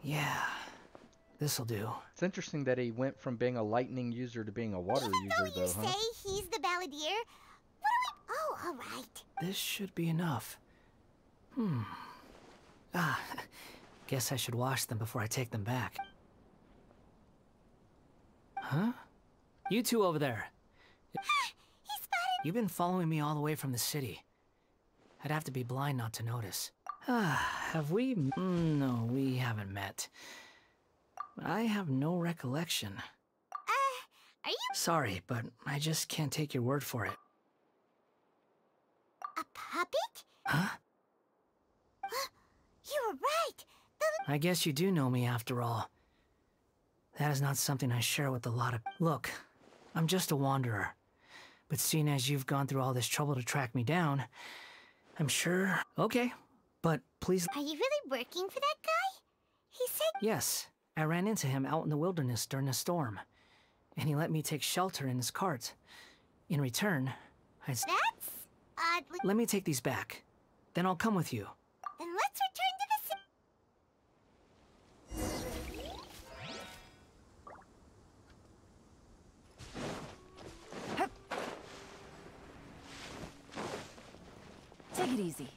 Yeah, this'll do. It's interesting that he went from being a lightning user to being a water user, Even though you though, huh? say he's the balladeer, what do we... Oh, all right. This should be enough. Ah, guess I should wash them before I take them back. Huh? You two over there. He spotted. You've been following me all the way from the city. I'd have to be blind not to notice. Have we? No, we haven't met. I have no recollection. Are you? Sorry, but I just can't take your word for it. A puppet? Huh? You were right. I guess you do know me after all. That is not something I share with a lot of... Look, I'm just a wanderer. But seeing as you've gone through all this trouble to track me down, I'm sure... Okay, but please... Are you really working for that guy? He said... Yes, I ran into him out in the wilderness during a storm. And he let me take shelter in his cart. In return, That's oddly... Let me take these back. Then I'll come with you. Then let's return to the city. Take it easy.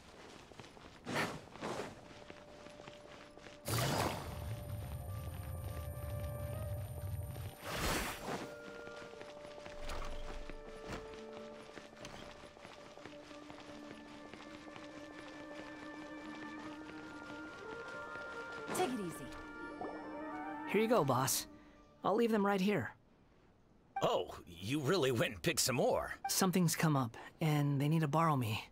Take it easy. Here you go, boss. I'll leave them right here. Oh, you really went and picked some more. Something's come up, and they need to borrow me.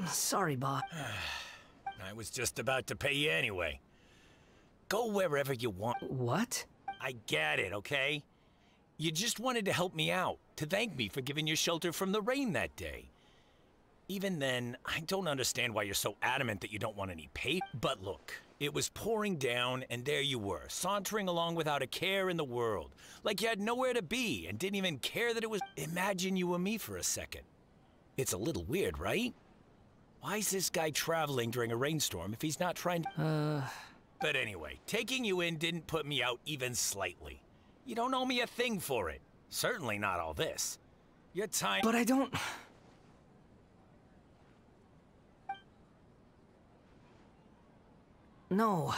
Sorry, boss. I was just about to pay you anyway. Go wherever you want. What? I get it, okay? You just wanted to help me out, to thank me for giving you shelter from the rain that day. Even then, I don't understand why you're so adamant that you don't want any pay. But look, it was pouring down, and there you were, sauntering along without a care in the world. Like you had nowhere to be, and didn't even care that it was... Imagine you were me for a second. It's a little weird, right? Why is this guy traveling during a rainstorm if he's not trying to... But anyway, taking you in didn't put me out even slightly. You don't owe me a thing for it. Certainly not all this. Your time... But I don't... No.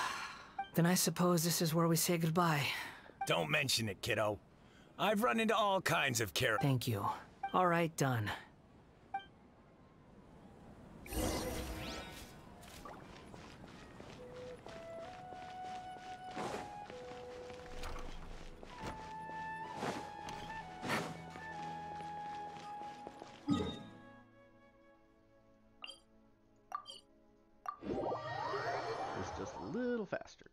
Then I suppose this is where we say goodbye. Don't mention it, kiddo. I've run into all kinds of Thank you. All right, done. It's just a little faster.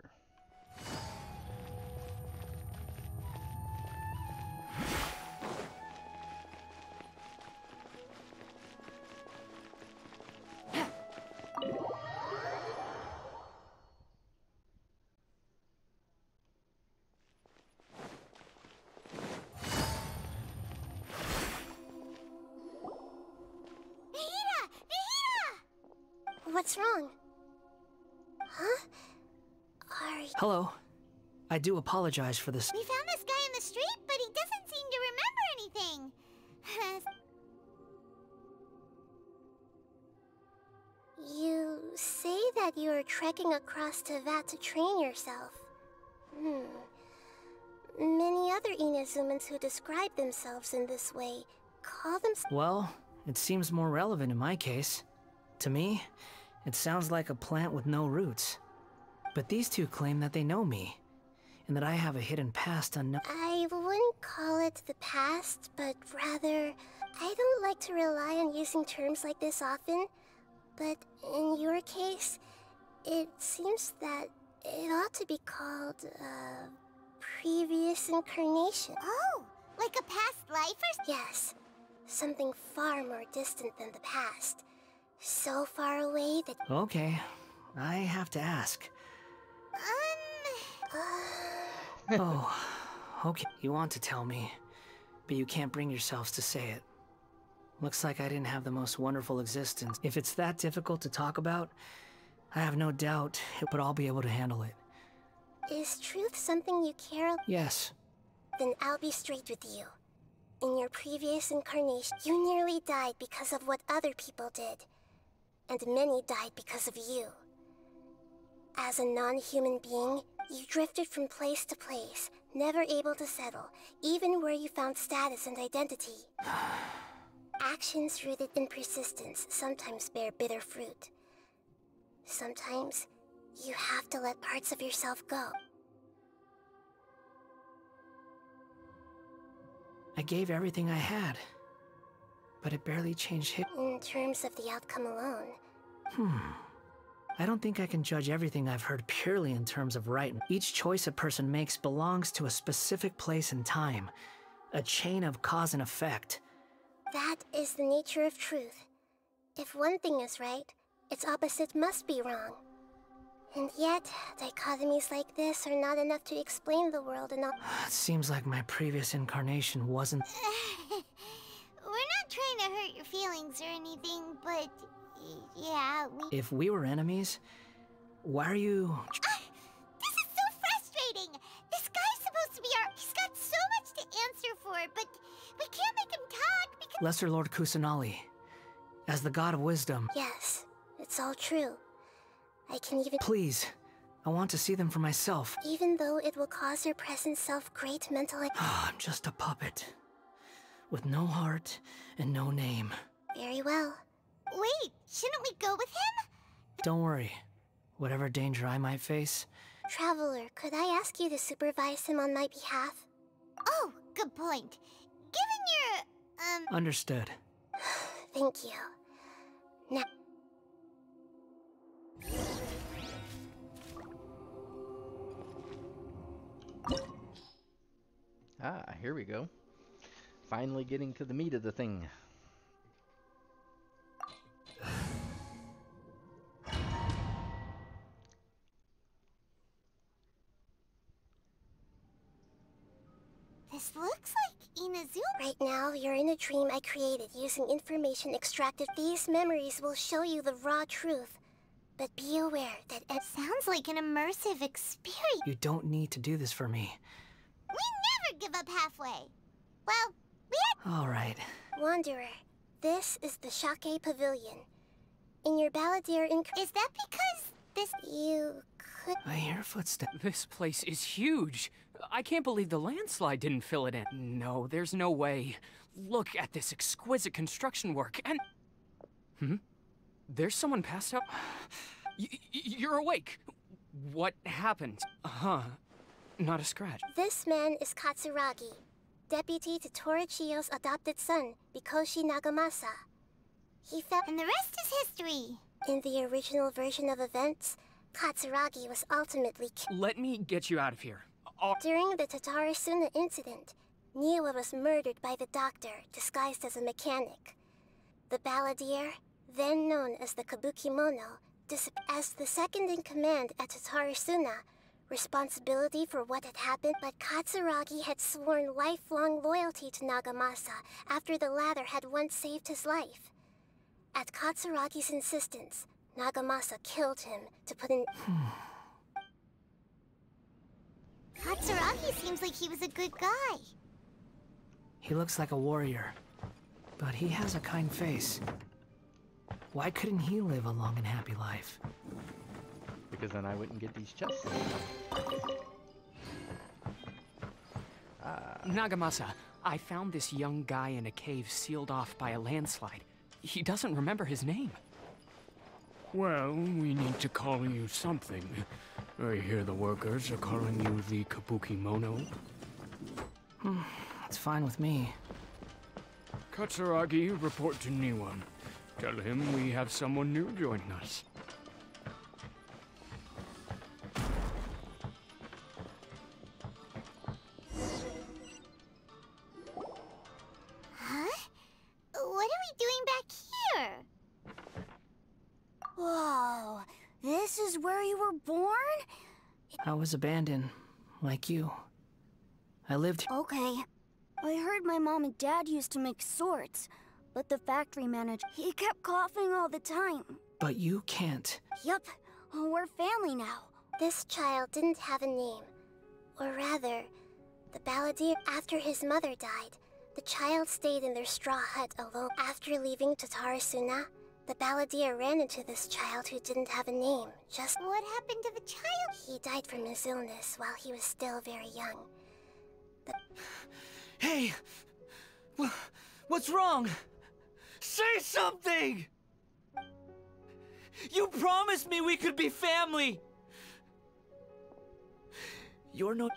What's wrong? Huh? Are you... Hello. I do apologize for this. We found this guy in the street, but he doesn't seem to remember anything. You say that you are trekking across Teyvat to train yourself. Many other Inazumans who describe themselves in this way call themselves... Well, it seems more relevant in my case. To me, it sounds like a plant with no roots. But these two claim that they know me, and that I have a hidden past unknown. I wouldn't call it the past, but rather... I don't like to rely on using terms like this often, but in your case, it seems that it ought to be called, previous incarnation. Oh, like a past life or... Yes, something far more distant than the past. So far away that... Okay, I have to ask. Oh, okay. You want to tell me, but you can't bring yourselves to say it. Looks like I didn't have the most wonderful existence. If it's that difficult to talk about, I have no doubt, but I'll be able to handle it. Is truth something you care about? Yes. Then I'll be straight with you. In your previous incarnation, you nearly died because of what other people did. And many died because of you. As a non-human being, you drifted from place to place, never able to settle, even where you found status and identity. Actions rooted in persistence sometimes bear bitter fruit. Sometimes, you have to let parts of yourself go. I gave everything I had, but it barely changed In terms of the outcome alone. I don't think I can judge everything I've heard purely in terms of right. Each choice a person makes belongs to a specific place and time, a chain of cause and effect. That is the nature of truth. If one thing is right, its opposite must be wrong. And yet, dichotomies like this are not enough to explain the world enough. It seems like my previous incarnation wasn't... We're not trying to hurt your feelings or anything, but... yeah, If we were enemies, why are you... This is so frustrating! This guy's supposed to be our... He's got so much to answer for, but we can't make him talk because... Lesser Lord Kusanali, as the god of wisdom... Yes, it's all true. I can even... Please, I want to see them for myself. Even though it will cause your present self great mental... I'm just a puppet, with no heart and no name. Very well. Wait, shouldn't we go with him? Don't worry. Whatever danger I might face... Traveler, could I ask you to supervise him on my behalf? Oh, good point. Given your, Understood. Thank you. Now... Ah, here we go. Finally getting to the meat of the thing. This looks like Inazuma. Right now, you're in a dream I created using information extracted. These memories will show you the raw truth. But be aware that it sounds like an immersive experience. You don't need to do this for me. We never give up halfway. Well, we had... All right. Wanderer, this is the Shake Pavilion. In your Balladeer Is that because this... You could... I hear footsteps. This place is huge. I can't believe the landslide didn't fill it in. No, there's no way. Look at this exquisite construction work and... There's someone passed out? You're awake. What happened? Not a scratch. This man is Katsuragi, deputy to Torichio's adopted son, Mikoshi Nagamasa. He fell... And the rest is history. In the original version of events, Katsuragi was ultimately killed. Let me get you out of here. During the Tatarasuna incident, Niwa was murdered by the doctor, disguised as a mechanic. The Balladeer, then known as the Kabukimono, as the second in command at Tatarasuna, responsibility for what had happened, but Katsuragi had sworn lifelong loyalty to Nagamasa after the latter had once saved his life. At Katsuragi's insistence, Nagamasa killed him to put in... Katsuragi seems like he was a good guy. He looks like a warrior, but he has a kind face. Why couldn't he live a long and happy life? Because then I wouldn't get these chests. Nagamasa, I found this young guy in a cave sealed off by a landslide. He doesn't remember his name. Well, we need to call you something. I hear the workers are calling you the Kabukimono. It's fine with me. Katsuragi, report to Niwa. Tell him we have someone new joining us. Huh? What are we doing back here? Whoa, this is where you were born? I was abandoned, like you. I lived here. Okay. I heard my mom and dad used to make swords, but the factory manager, he kept coughing all the time. But you can't. Yup, we're family now. This child didn't have a name. Or rather, the Balladeer, after his mother died, The child stayed in their straw hut alone. After leaving Tatarasuna, the balladeer ran into this child who didn't have a name. Just what happened to the child? He died from his illness while he was still very young. Hey! What's wrong? Say something! You promised me we could be family! You're no...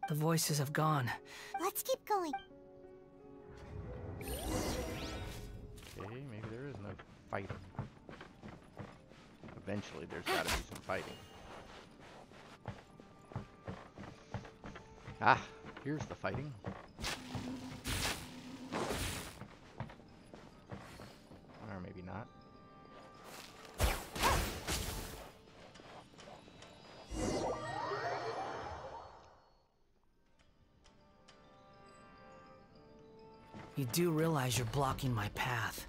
The voices have gone. Let's keep going. Okay, maybe there is no fighting. Eventually there's gotta be some fighting. Ah, here's the fighting. Or maybe not. You do realize you're blocking my path.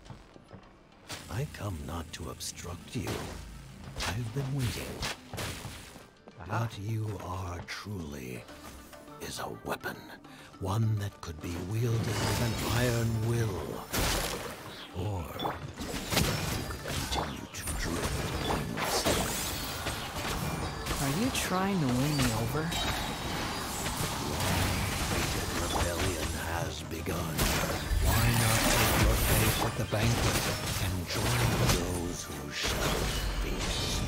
I come not to obstruct you. I've been waiting. What you are truly is a weapon. One that could be wielded with an iron will. Or you could continue to drift aimlessly. Are you trying to win me over? Long-fated rebellion has begun. Why not take your place at the banquet and join those who shall feast?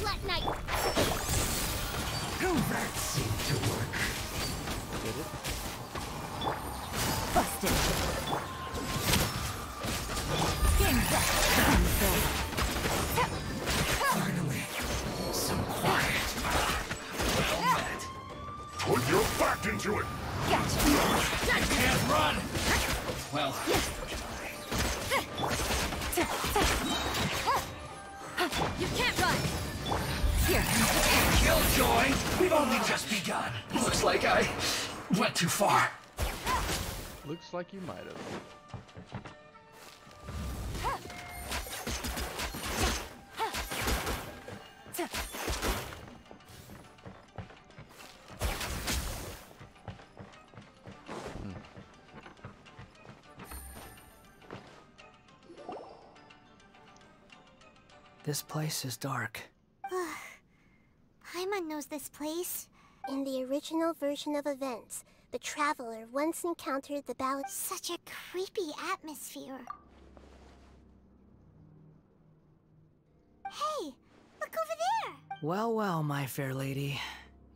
Let night. That seemed to work. Did it? Busted. Game back. Finally, some quiet. Put your back into it! Gotcha. Can't run! Well, You can't run. Here. Killjoy! We've only just begun. Looks like I went too far. Looks like you might have. This place is dark. Paimon knows this place. In the original version of events, the Traveler once encountered the ballad. Such a creepy atmosphere. Hey, look over there! Well, well, my fair lady.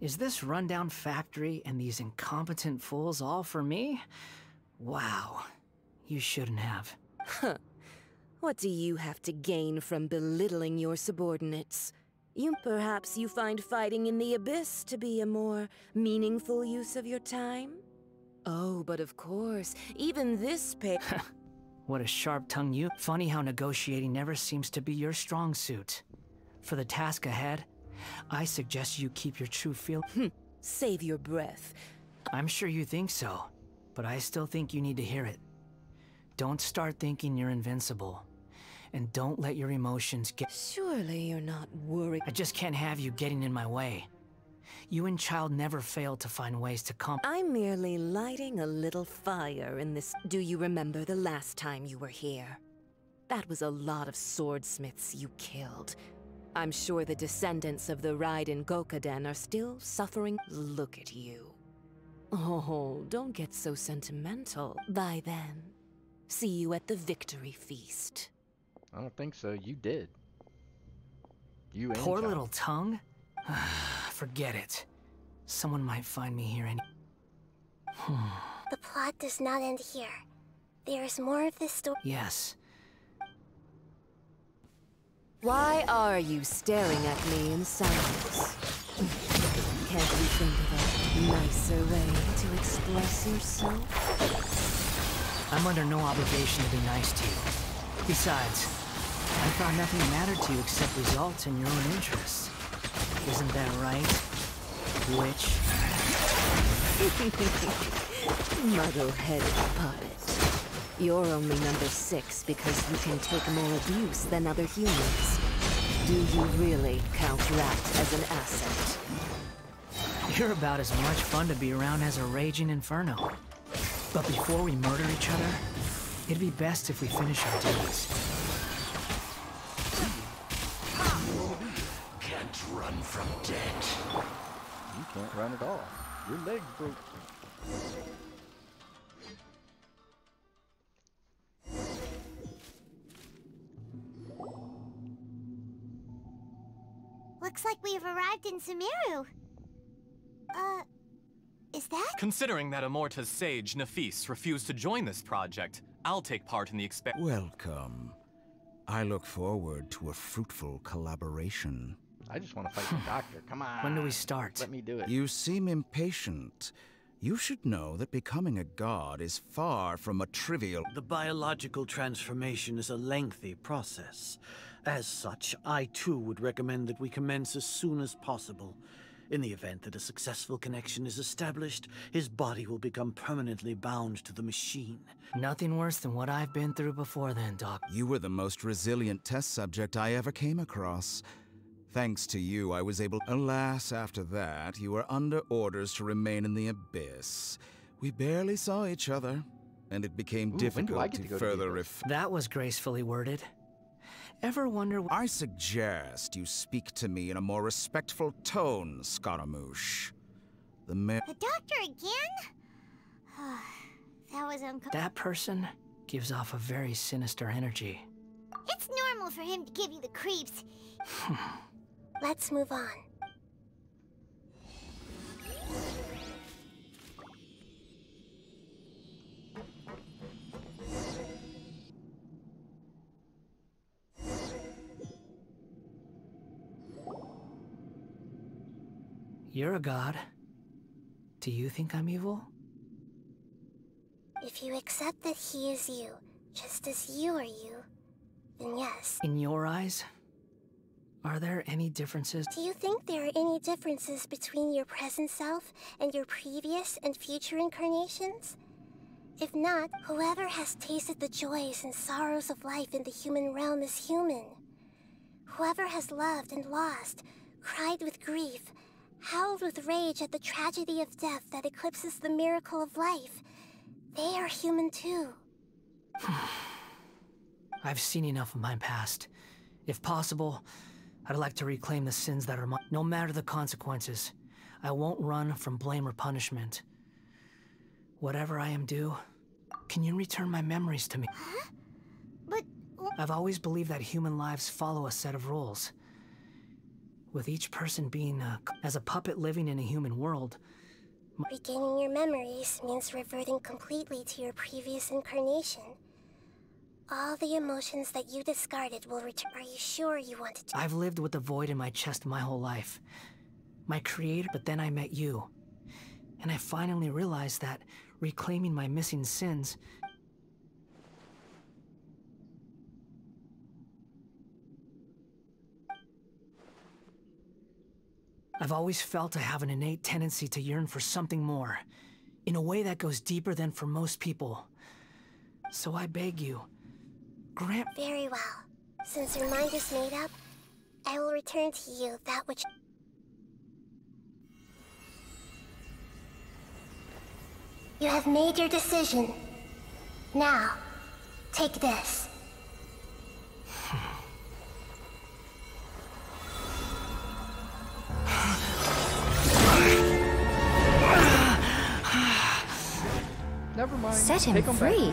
Is this rundown factory and these incompetent fools all for me? Wow. You shouldn't have. Huh. What do you have to gain from belittling your subordinates? Perhaps you find fighting in the Abyss to be a more meaningful use of your time? Oh, but of course, even this What a sharp tongue you. Funny how negotiating never seems to be your strong suit. For the task ahead, I suggest you keep your true feel. Save your breath. I'm sure you think so, but I still think you need to hear it. Don't start thinking you're invincible. And don't let your emotions get... Surely you're not worried. I just can't have you getting in my way. You and Child never fail to find ways to I'm merely lighting a little fire in this... Do you remember the last time you were here? That was a lot of swordsmiths you killed. I'm sure the descendants of the Raiden Gokaden are still suffering. Look at you. Oh, don't get so sentimental. By then, see you at the victory feast. I don't think so. You did. You and Poor Child. little tongue? Forget it. Someone might find me here any... The plot does not end here. There is more of this story. Yes. Why are you staring at me in silence? Can't you think of a nicer way to express yourself? I'm under no obligation to be nice to you. Besides, I thought nothing mattered to you except results in your own interests. Isn't that right, witch? Muddle-headed puppet. You're only number 6 because you can take more abuse than other humans. Do you really count Rat as an asset? You're about as much fun to be around as a raging inferno. But before we murder each other, it'd be best if we finish our duties. Can't run from death. You can't run at all. Your leg broke. Looks like we've arrived in Sumeru. Is that? Considering that Amorta's sage, Nafis, refused to join this project, I'll take part in the Welcome. I look forward to a fruitful collaboration. I just want to fight the doctor. Come on. When do we start? Let me do it. You seem impatient. You should know that becoming a god is far from a trivial... The biological transformation is a lengthy process. As such, I too would recommend that we commence as soon as possible. In the event that a successful connection is established, his body will become permanently bound to the machine. Nothing worse than what I've been through before then, Doc. You were the most resilient test subject I ever came across. Thanks to you, I was able... Alas, after that, you were under orders to remain in the abyss. We barely saw each other, and it became difficult to further... That was gracefully worded. Ever wonder... I suggest you speak to me in a more respectful tone, Scaramouche. The doctor again? That was uncomfortable. That person gives off a very sinister energy. It's normal for him to give you the creeps. Let's move on. You're a god. Do you think I'm evil? If you accept that he is you, just as you are you, then yes. In your eyes, are there any differences? Do you think there are any differences between your present self and your previous and future incarnations? If not, whoever has tasted the joys and sorrows of life in the human realm is human. Whoever has loved and lost, cried with grief, howled with rage at the tragedy of death that eclipses the miracle of life, they are human too. I've seen enough of my past. If possible, I'd like to reclaim the sins that are mine. No matter the consequences, I won't run from blame or punishment. Whatever I am due, can you return my memories to me? Huh? But... I've always believed that human lives follow a set of rules. With each person being as a puppet living in a human world. Regaining your memories means reverting completely to your previous incarnation. All the emotions that you discarded will return. Are you sure you want to? I've lived with the void in my chest my whole life. My creator, but then I met you. And I finally realized that reclaiming my missing sins... I've always felt I have an innate tendency to yearn for something more, in a way that goes deeper than for most people. So I beg you, grant... Very well. Since your mind is made up, I will return to you that which... You have made your decision. Now, take this. Never mind. Set him free.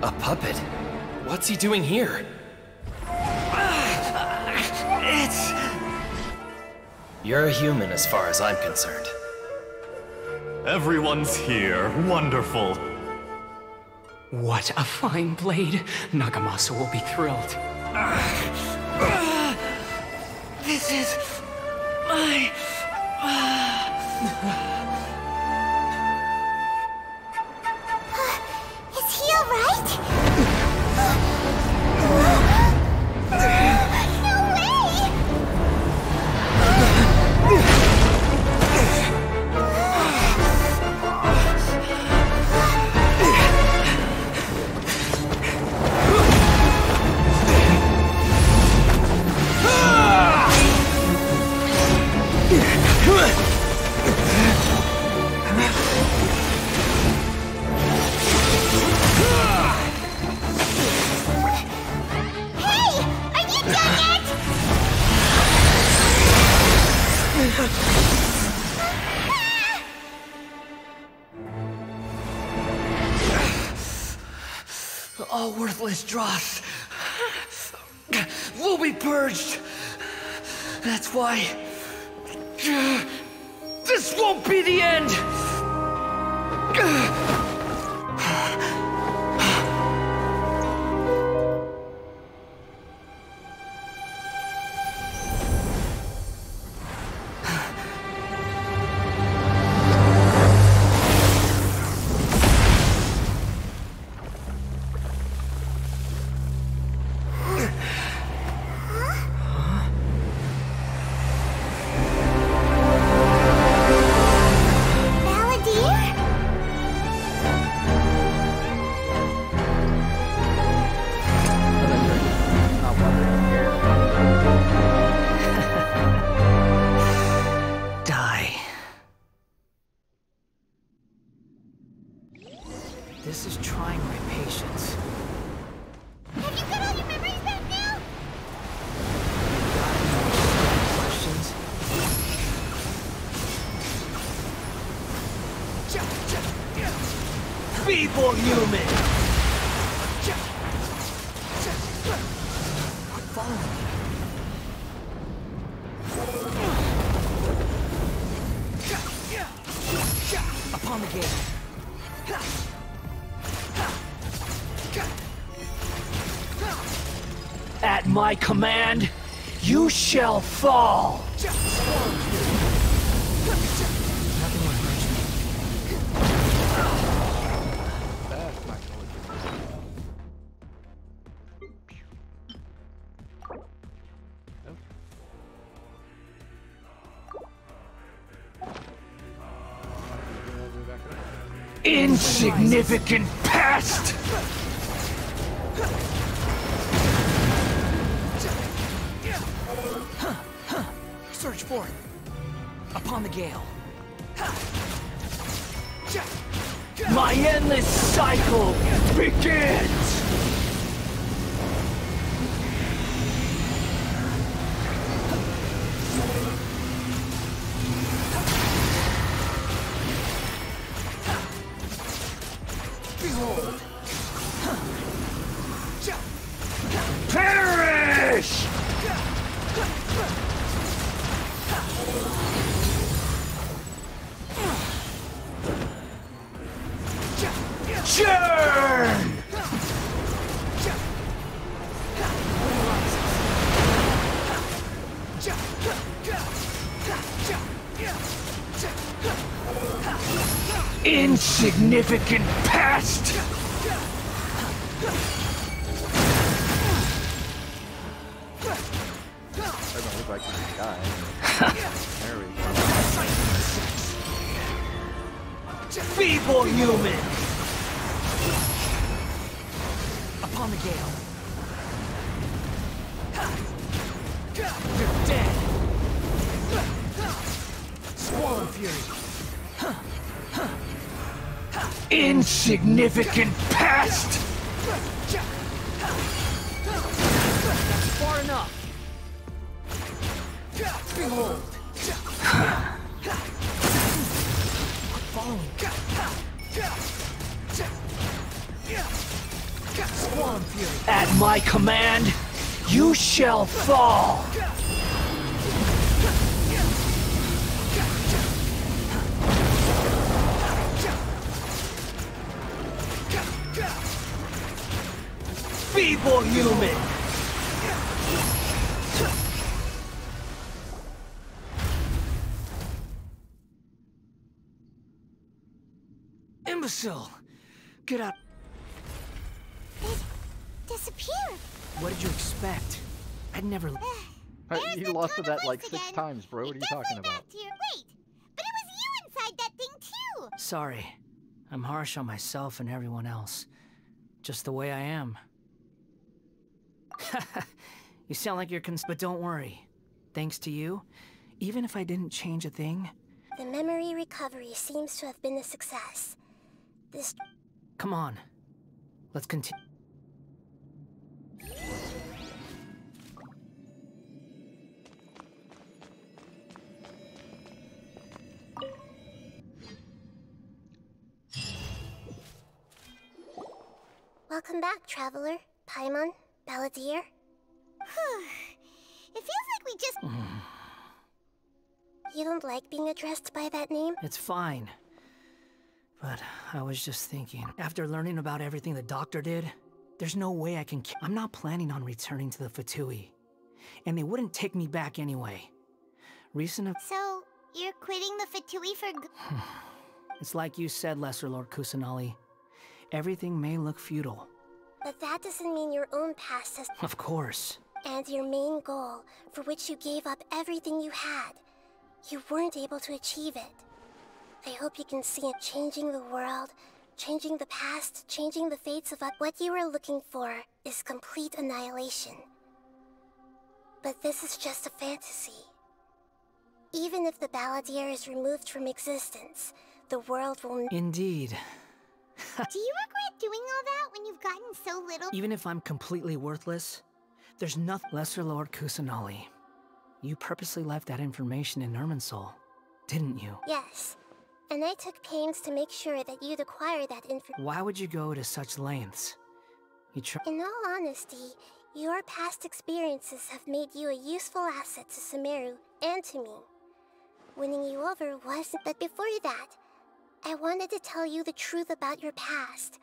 A puppet? What's he doing here? It's... You're a human as far as I'm concerned. Everyone's here. Wonderful. What a fine blade. Nagamasa will be thrilled. This is... my... Is he alright? No way! worthless dross will be purged. That's why this won't be the end. This is trying my patience. Have you got all your memories back now? Questions? Feeble human! Follow me. Upon the gate. At my command, you shall fall! Nothing will hurt you. That's not gonna look. Insignificant past! Search for it. Upon the gale. My endless cycle begins! Behold! Perish! Churn! Insignificant past! Doesn't look like he's a guy. There we go. Feeble human! Upon the gale. You're dead! Swallow fury! Insignificant past! That's far enough! Behold! Following! Swallow fury! At my command, you shall fall! Feeble human! Imbecile! Get out! It disappeared! What did you expect? I'd never... You lost to that like 6 times, bro. What are you talking about? Wait! But it was you inside that thing too! Sorry. I'm harsh on myself and everyone else. Just the way I am. You sound like you're but don't worry. Thanks to you, even if I didn't change a thing... The memory recovery seems to have been a success. This... Come on. Let's continue. Welcome Welcome back, Traveler, Paimon, Balladeer. It feels like we just... You don't like being addressed by that name? It's fine. But I was just thinking, after learning about everything the doctor did, there's no way I can... I'm not planning on returning to the Fatui. And they wouldn't take me back anyway. So, you're quitting the Fatui for good? It's like you said, Lesser Lord Kusanali. Everything may look futile. But that doesn't mean your own past has... Of course. And your main goal, for which you gave up everything you had, you weren't able to achieve it. I hope you can see it changing the world, changing the past, changing the fates of what you were looking for is complete annihilation. But this is just a fantasy. Even if the Balladeer is removed from existence, the world will... Indeed. Do you regret doing all that when you've gotten so little? Even if I'm completely worthless, there's nothing... Lesser Lord Kusanali, you purposely left that information in Irminsul, didn't you? Yes. And I took pains to make sure that you'd acquire that information. Why would you go to such lengths? In all honesty, your past experiences have made you a useful asset to Sumeru and to me. Winning you over wasn't... But before that, I wanted to tell you the truth about your past.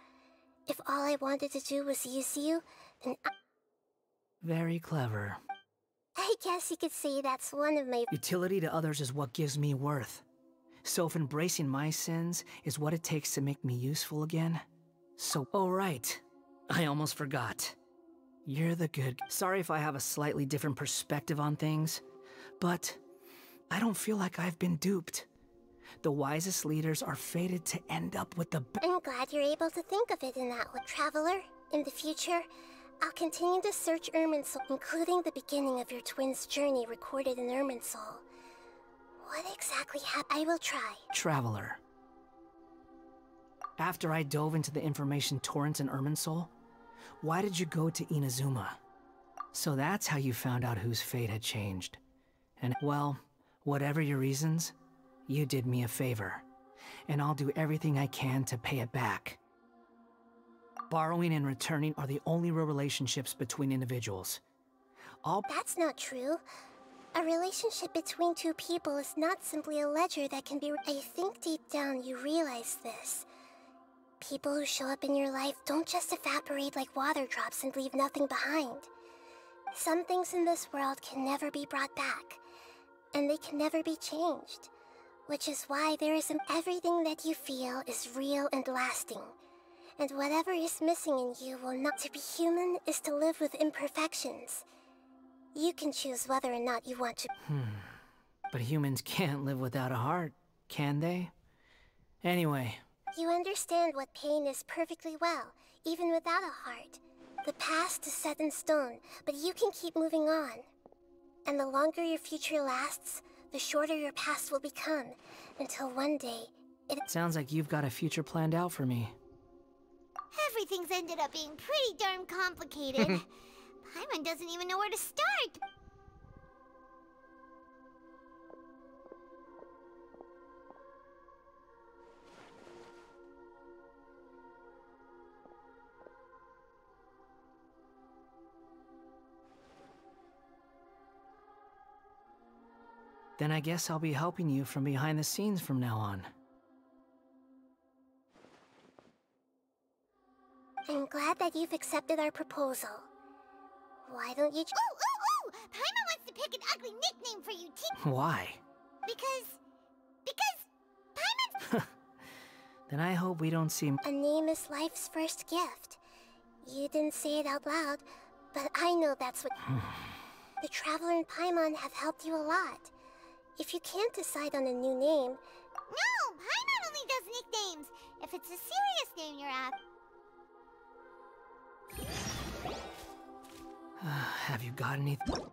If all I wanted to do was use you, then Very clever. I guess you could say that's one of my... Utility to others is what gives me worth. So if embracing my sins is what it takes to make me useful again... So... Oh right. I almost forgot. You're the good... Sorry if I have a slightly different perspective on things, but I don't feel like I've been duped. The wisest leaders are fated to end up with the... I'm glad you're able to think of it in that way, Traveler. In the future, I'll continue to search Irminsul, including the beginning of your twins' journey recorded in Irminsul. What exactly happened? I will try. Traveler. After I dove into the information torrents in Irminsul, why did you go to Inazuma? So that's how you found out whose fate had changed. And, well, whatever your reasons, you did me a favor. And I'll do everything I can to pay it back. Borrowing and returning are the only real relationships between individuals. That's not true. A relationship between two people is not simply a ledger that can be... I think deep down you realize this. People who show up in your life don't just evaporate like water drops and leave nothing behind. Some things in this world can never be brought back, and they can never be changed. Which is why there is everything that you feel is real and lasting. And whatever is missing in you will not... To be human is to live with imperfections. You can choose whether or not you want to... But humans can't live without a heart, can they? Anyway... You understand what pain is perfectly well, even without a heart. The past is set in stone, but you can keep moving on. And the longer your future lasts, the shorter your past will become, until one day, it... Sounds like you've got a future planned out for me. Everything's ended up being pretty darn complicated. Paimon doesn't even know where to start. Then I guess I'll be helping you from behind the scenes from now on. I'm glad that you've accepted our proposal. Why don't you... Ooh! Paimon wants to pick an ugly nickname for you, Why? Because Paimon's... Then I hope we don't see... A name is life's first gift. You didn't say it out loud, but I know that's what... The Traveler and Paimon have helped you a lot. If you can't decide on a new name... No! Paimon only does nicknames! If it's a serious name you're after... Have you got anything?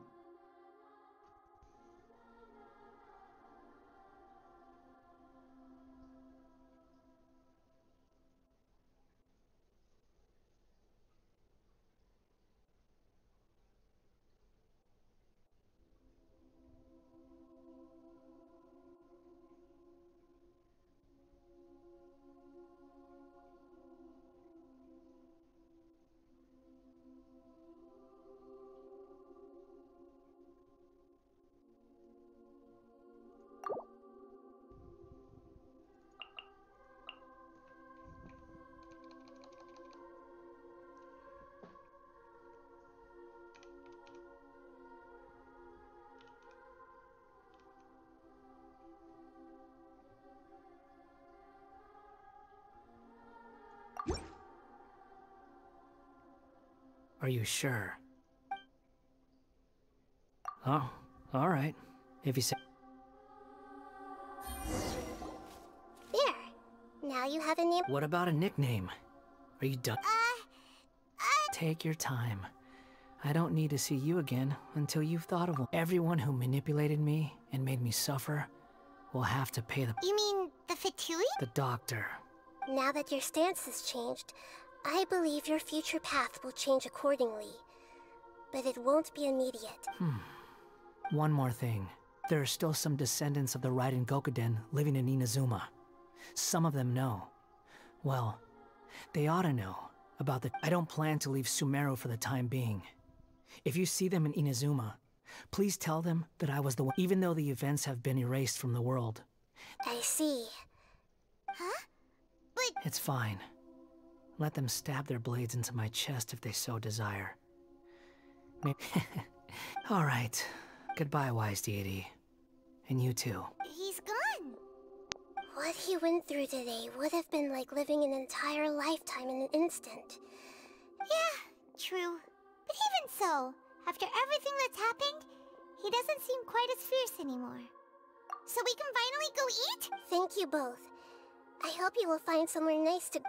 Are you sure? Oh, alright. If you say... There. Now you have a name. What about a nickname? Are you done? Take your time. I don't need to see you again until you've thought of one. Everyone who manipulated me and made me suffer will have to pay the... You mean the Fatui? The doctor. Now that your stance has changed, I believe your future path will change accordingly. But it won't be immediate. One more thing. There are still some descendants of the Raiden Gokuden living in Inazuma. Some of them know. Well, they ought to know about the... I don't plan to leave Sumeru for the time being. If you see them in Inazuma, please tell them that I was the one, even though the events have been erased from the world. I see. Huh? But... It's fine. Let them stab their blades into my chest if they so desire. Maybe... Alright. Goodbye, wise deity. And you too. He's gone. What he went through today would have been like living an entire lifetime in an instant. Yeah, true. But even so, after everything that's happened, he doesn't seem quite as fierce anymore. So we can finally go eat? Thank you both. I hope you will find somewhere nice to...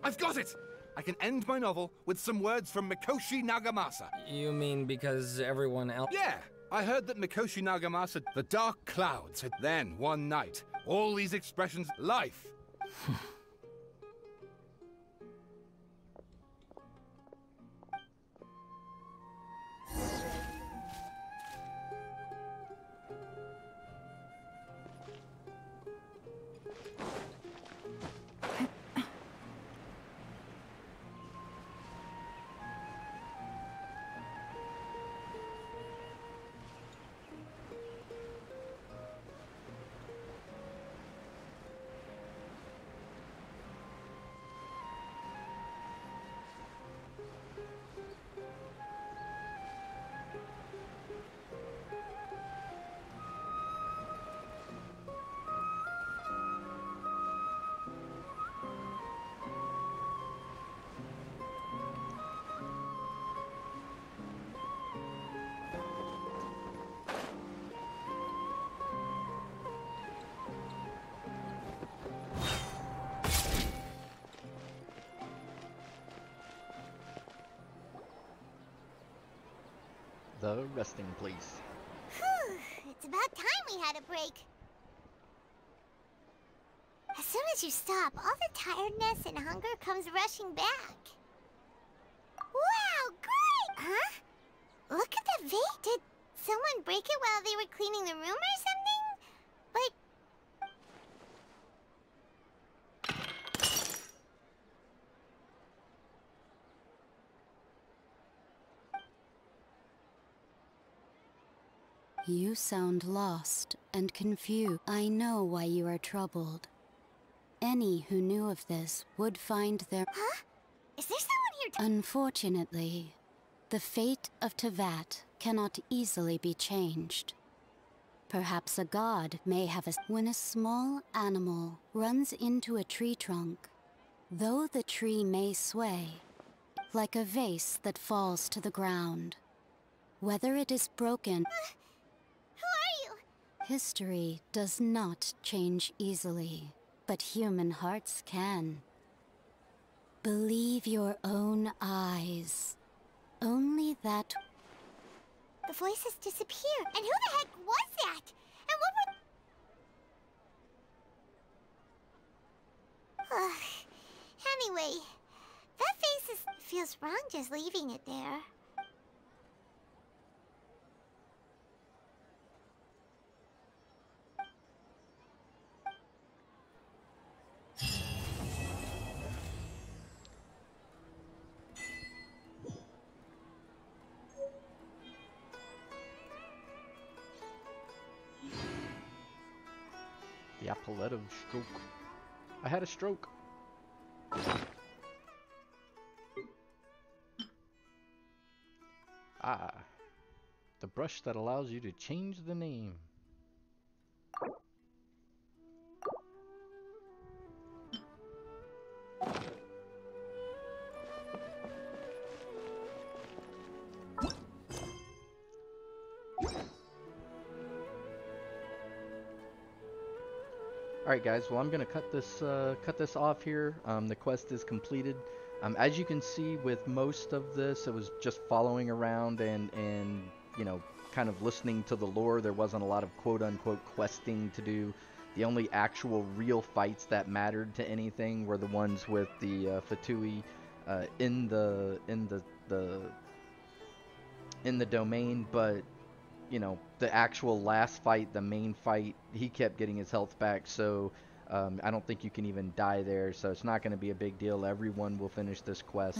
I've got it! I can end my novel with some words from Mikoshi Nagamasa. You mean because everyone else... Yeah! I heard that Mikoshi Nagamasa, the Dark Clouds, had then, one night, all these expressions, life. The resting place. Whew, it's about time we had a break. As soon as you stop, all the tiredness and hunger comes rushing back. Wow, great! Huh? Look at the vase. Did someone break it while they were cleaning the room or something? But... You sound lost and confused. I know why you are troubled. Any who knew of this would find their... Huh? Is there someone here? Unfortunately, the fate of Tevat cannot easily be changed. Perhaps a god may have a... When a small animal runs into a tree trunk, though the tree may sway, like a vase that falls to the ground, whether it is broken... Who are you? History does not change easily, but human hearts can. Believe your own eyes. Only that... The voices disappeared. And who the heck was that? And what were... Anyway, that face feels wrong just leaving it there. The Apolletto stroke. I had a stroke. brush that allows you to change the name. Alright guys, well I'm gonna cut this off here. The quest is completed. As you can see with most of this, it was just following around and you know, kind of listening to the lore. There wasn't a lot of quote-unquote questing to do. The only actual real fights that mattered to anything were the ones with the Fatui in the domain, but you know, the actual last fight, the main fight, he kept getting his health back, so I don't think you can even die there, so it's not going to be a big deal. Everyone will finish this quest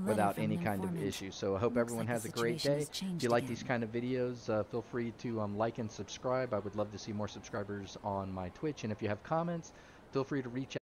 without any kind of issue. So I hope everyone has a great day. If you like these kind of videos, feel free to like and subscribe. I would love to see more subscribers on my Twitch, and if you have comments, feel free to reach out.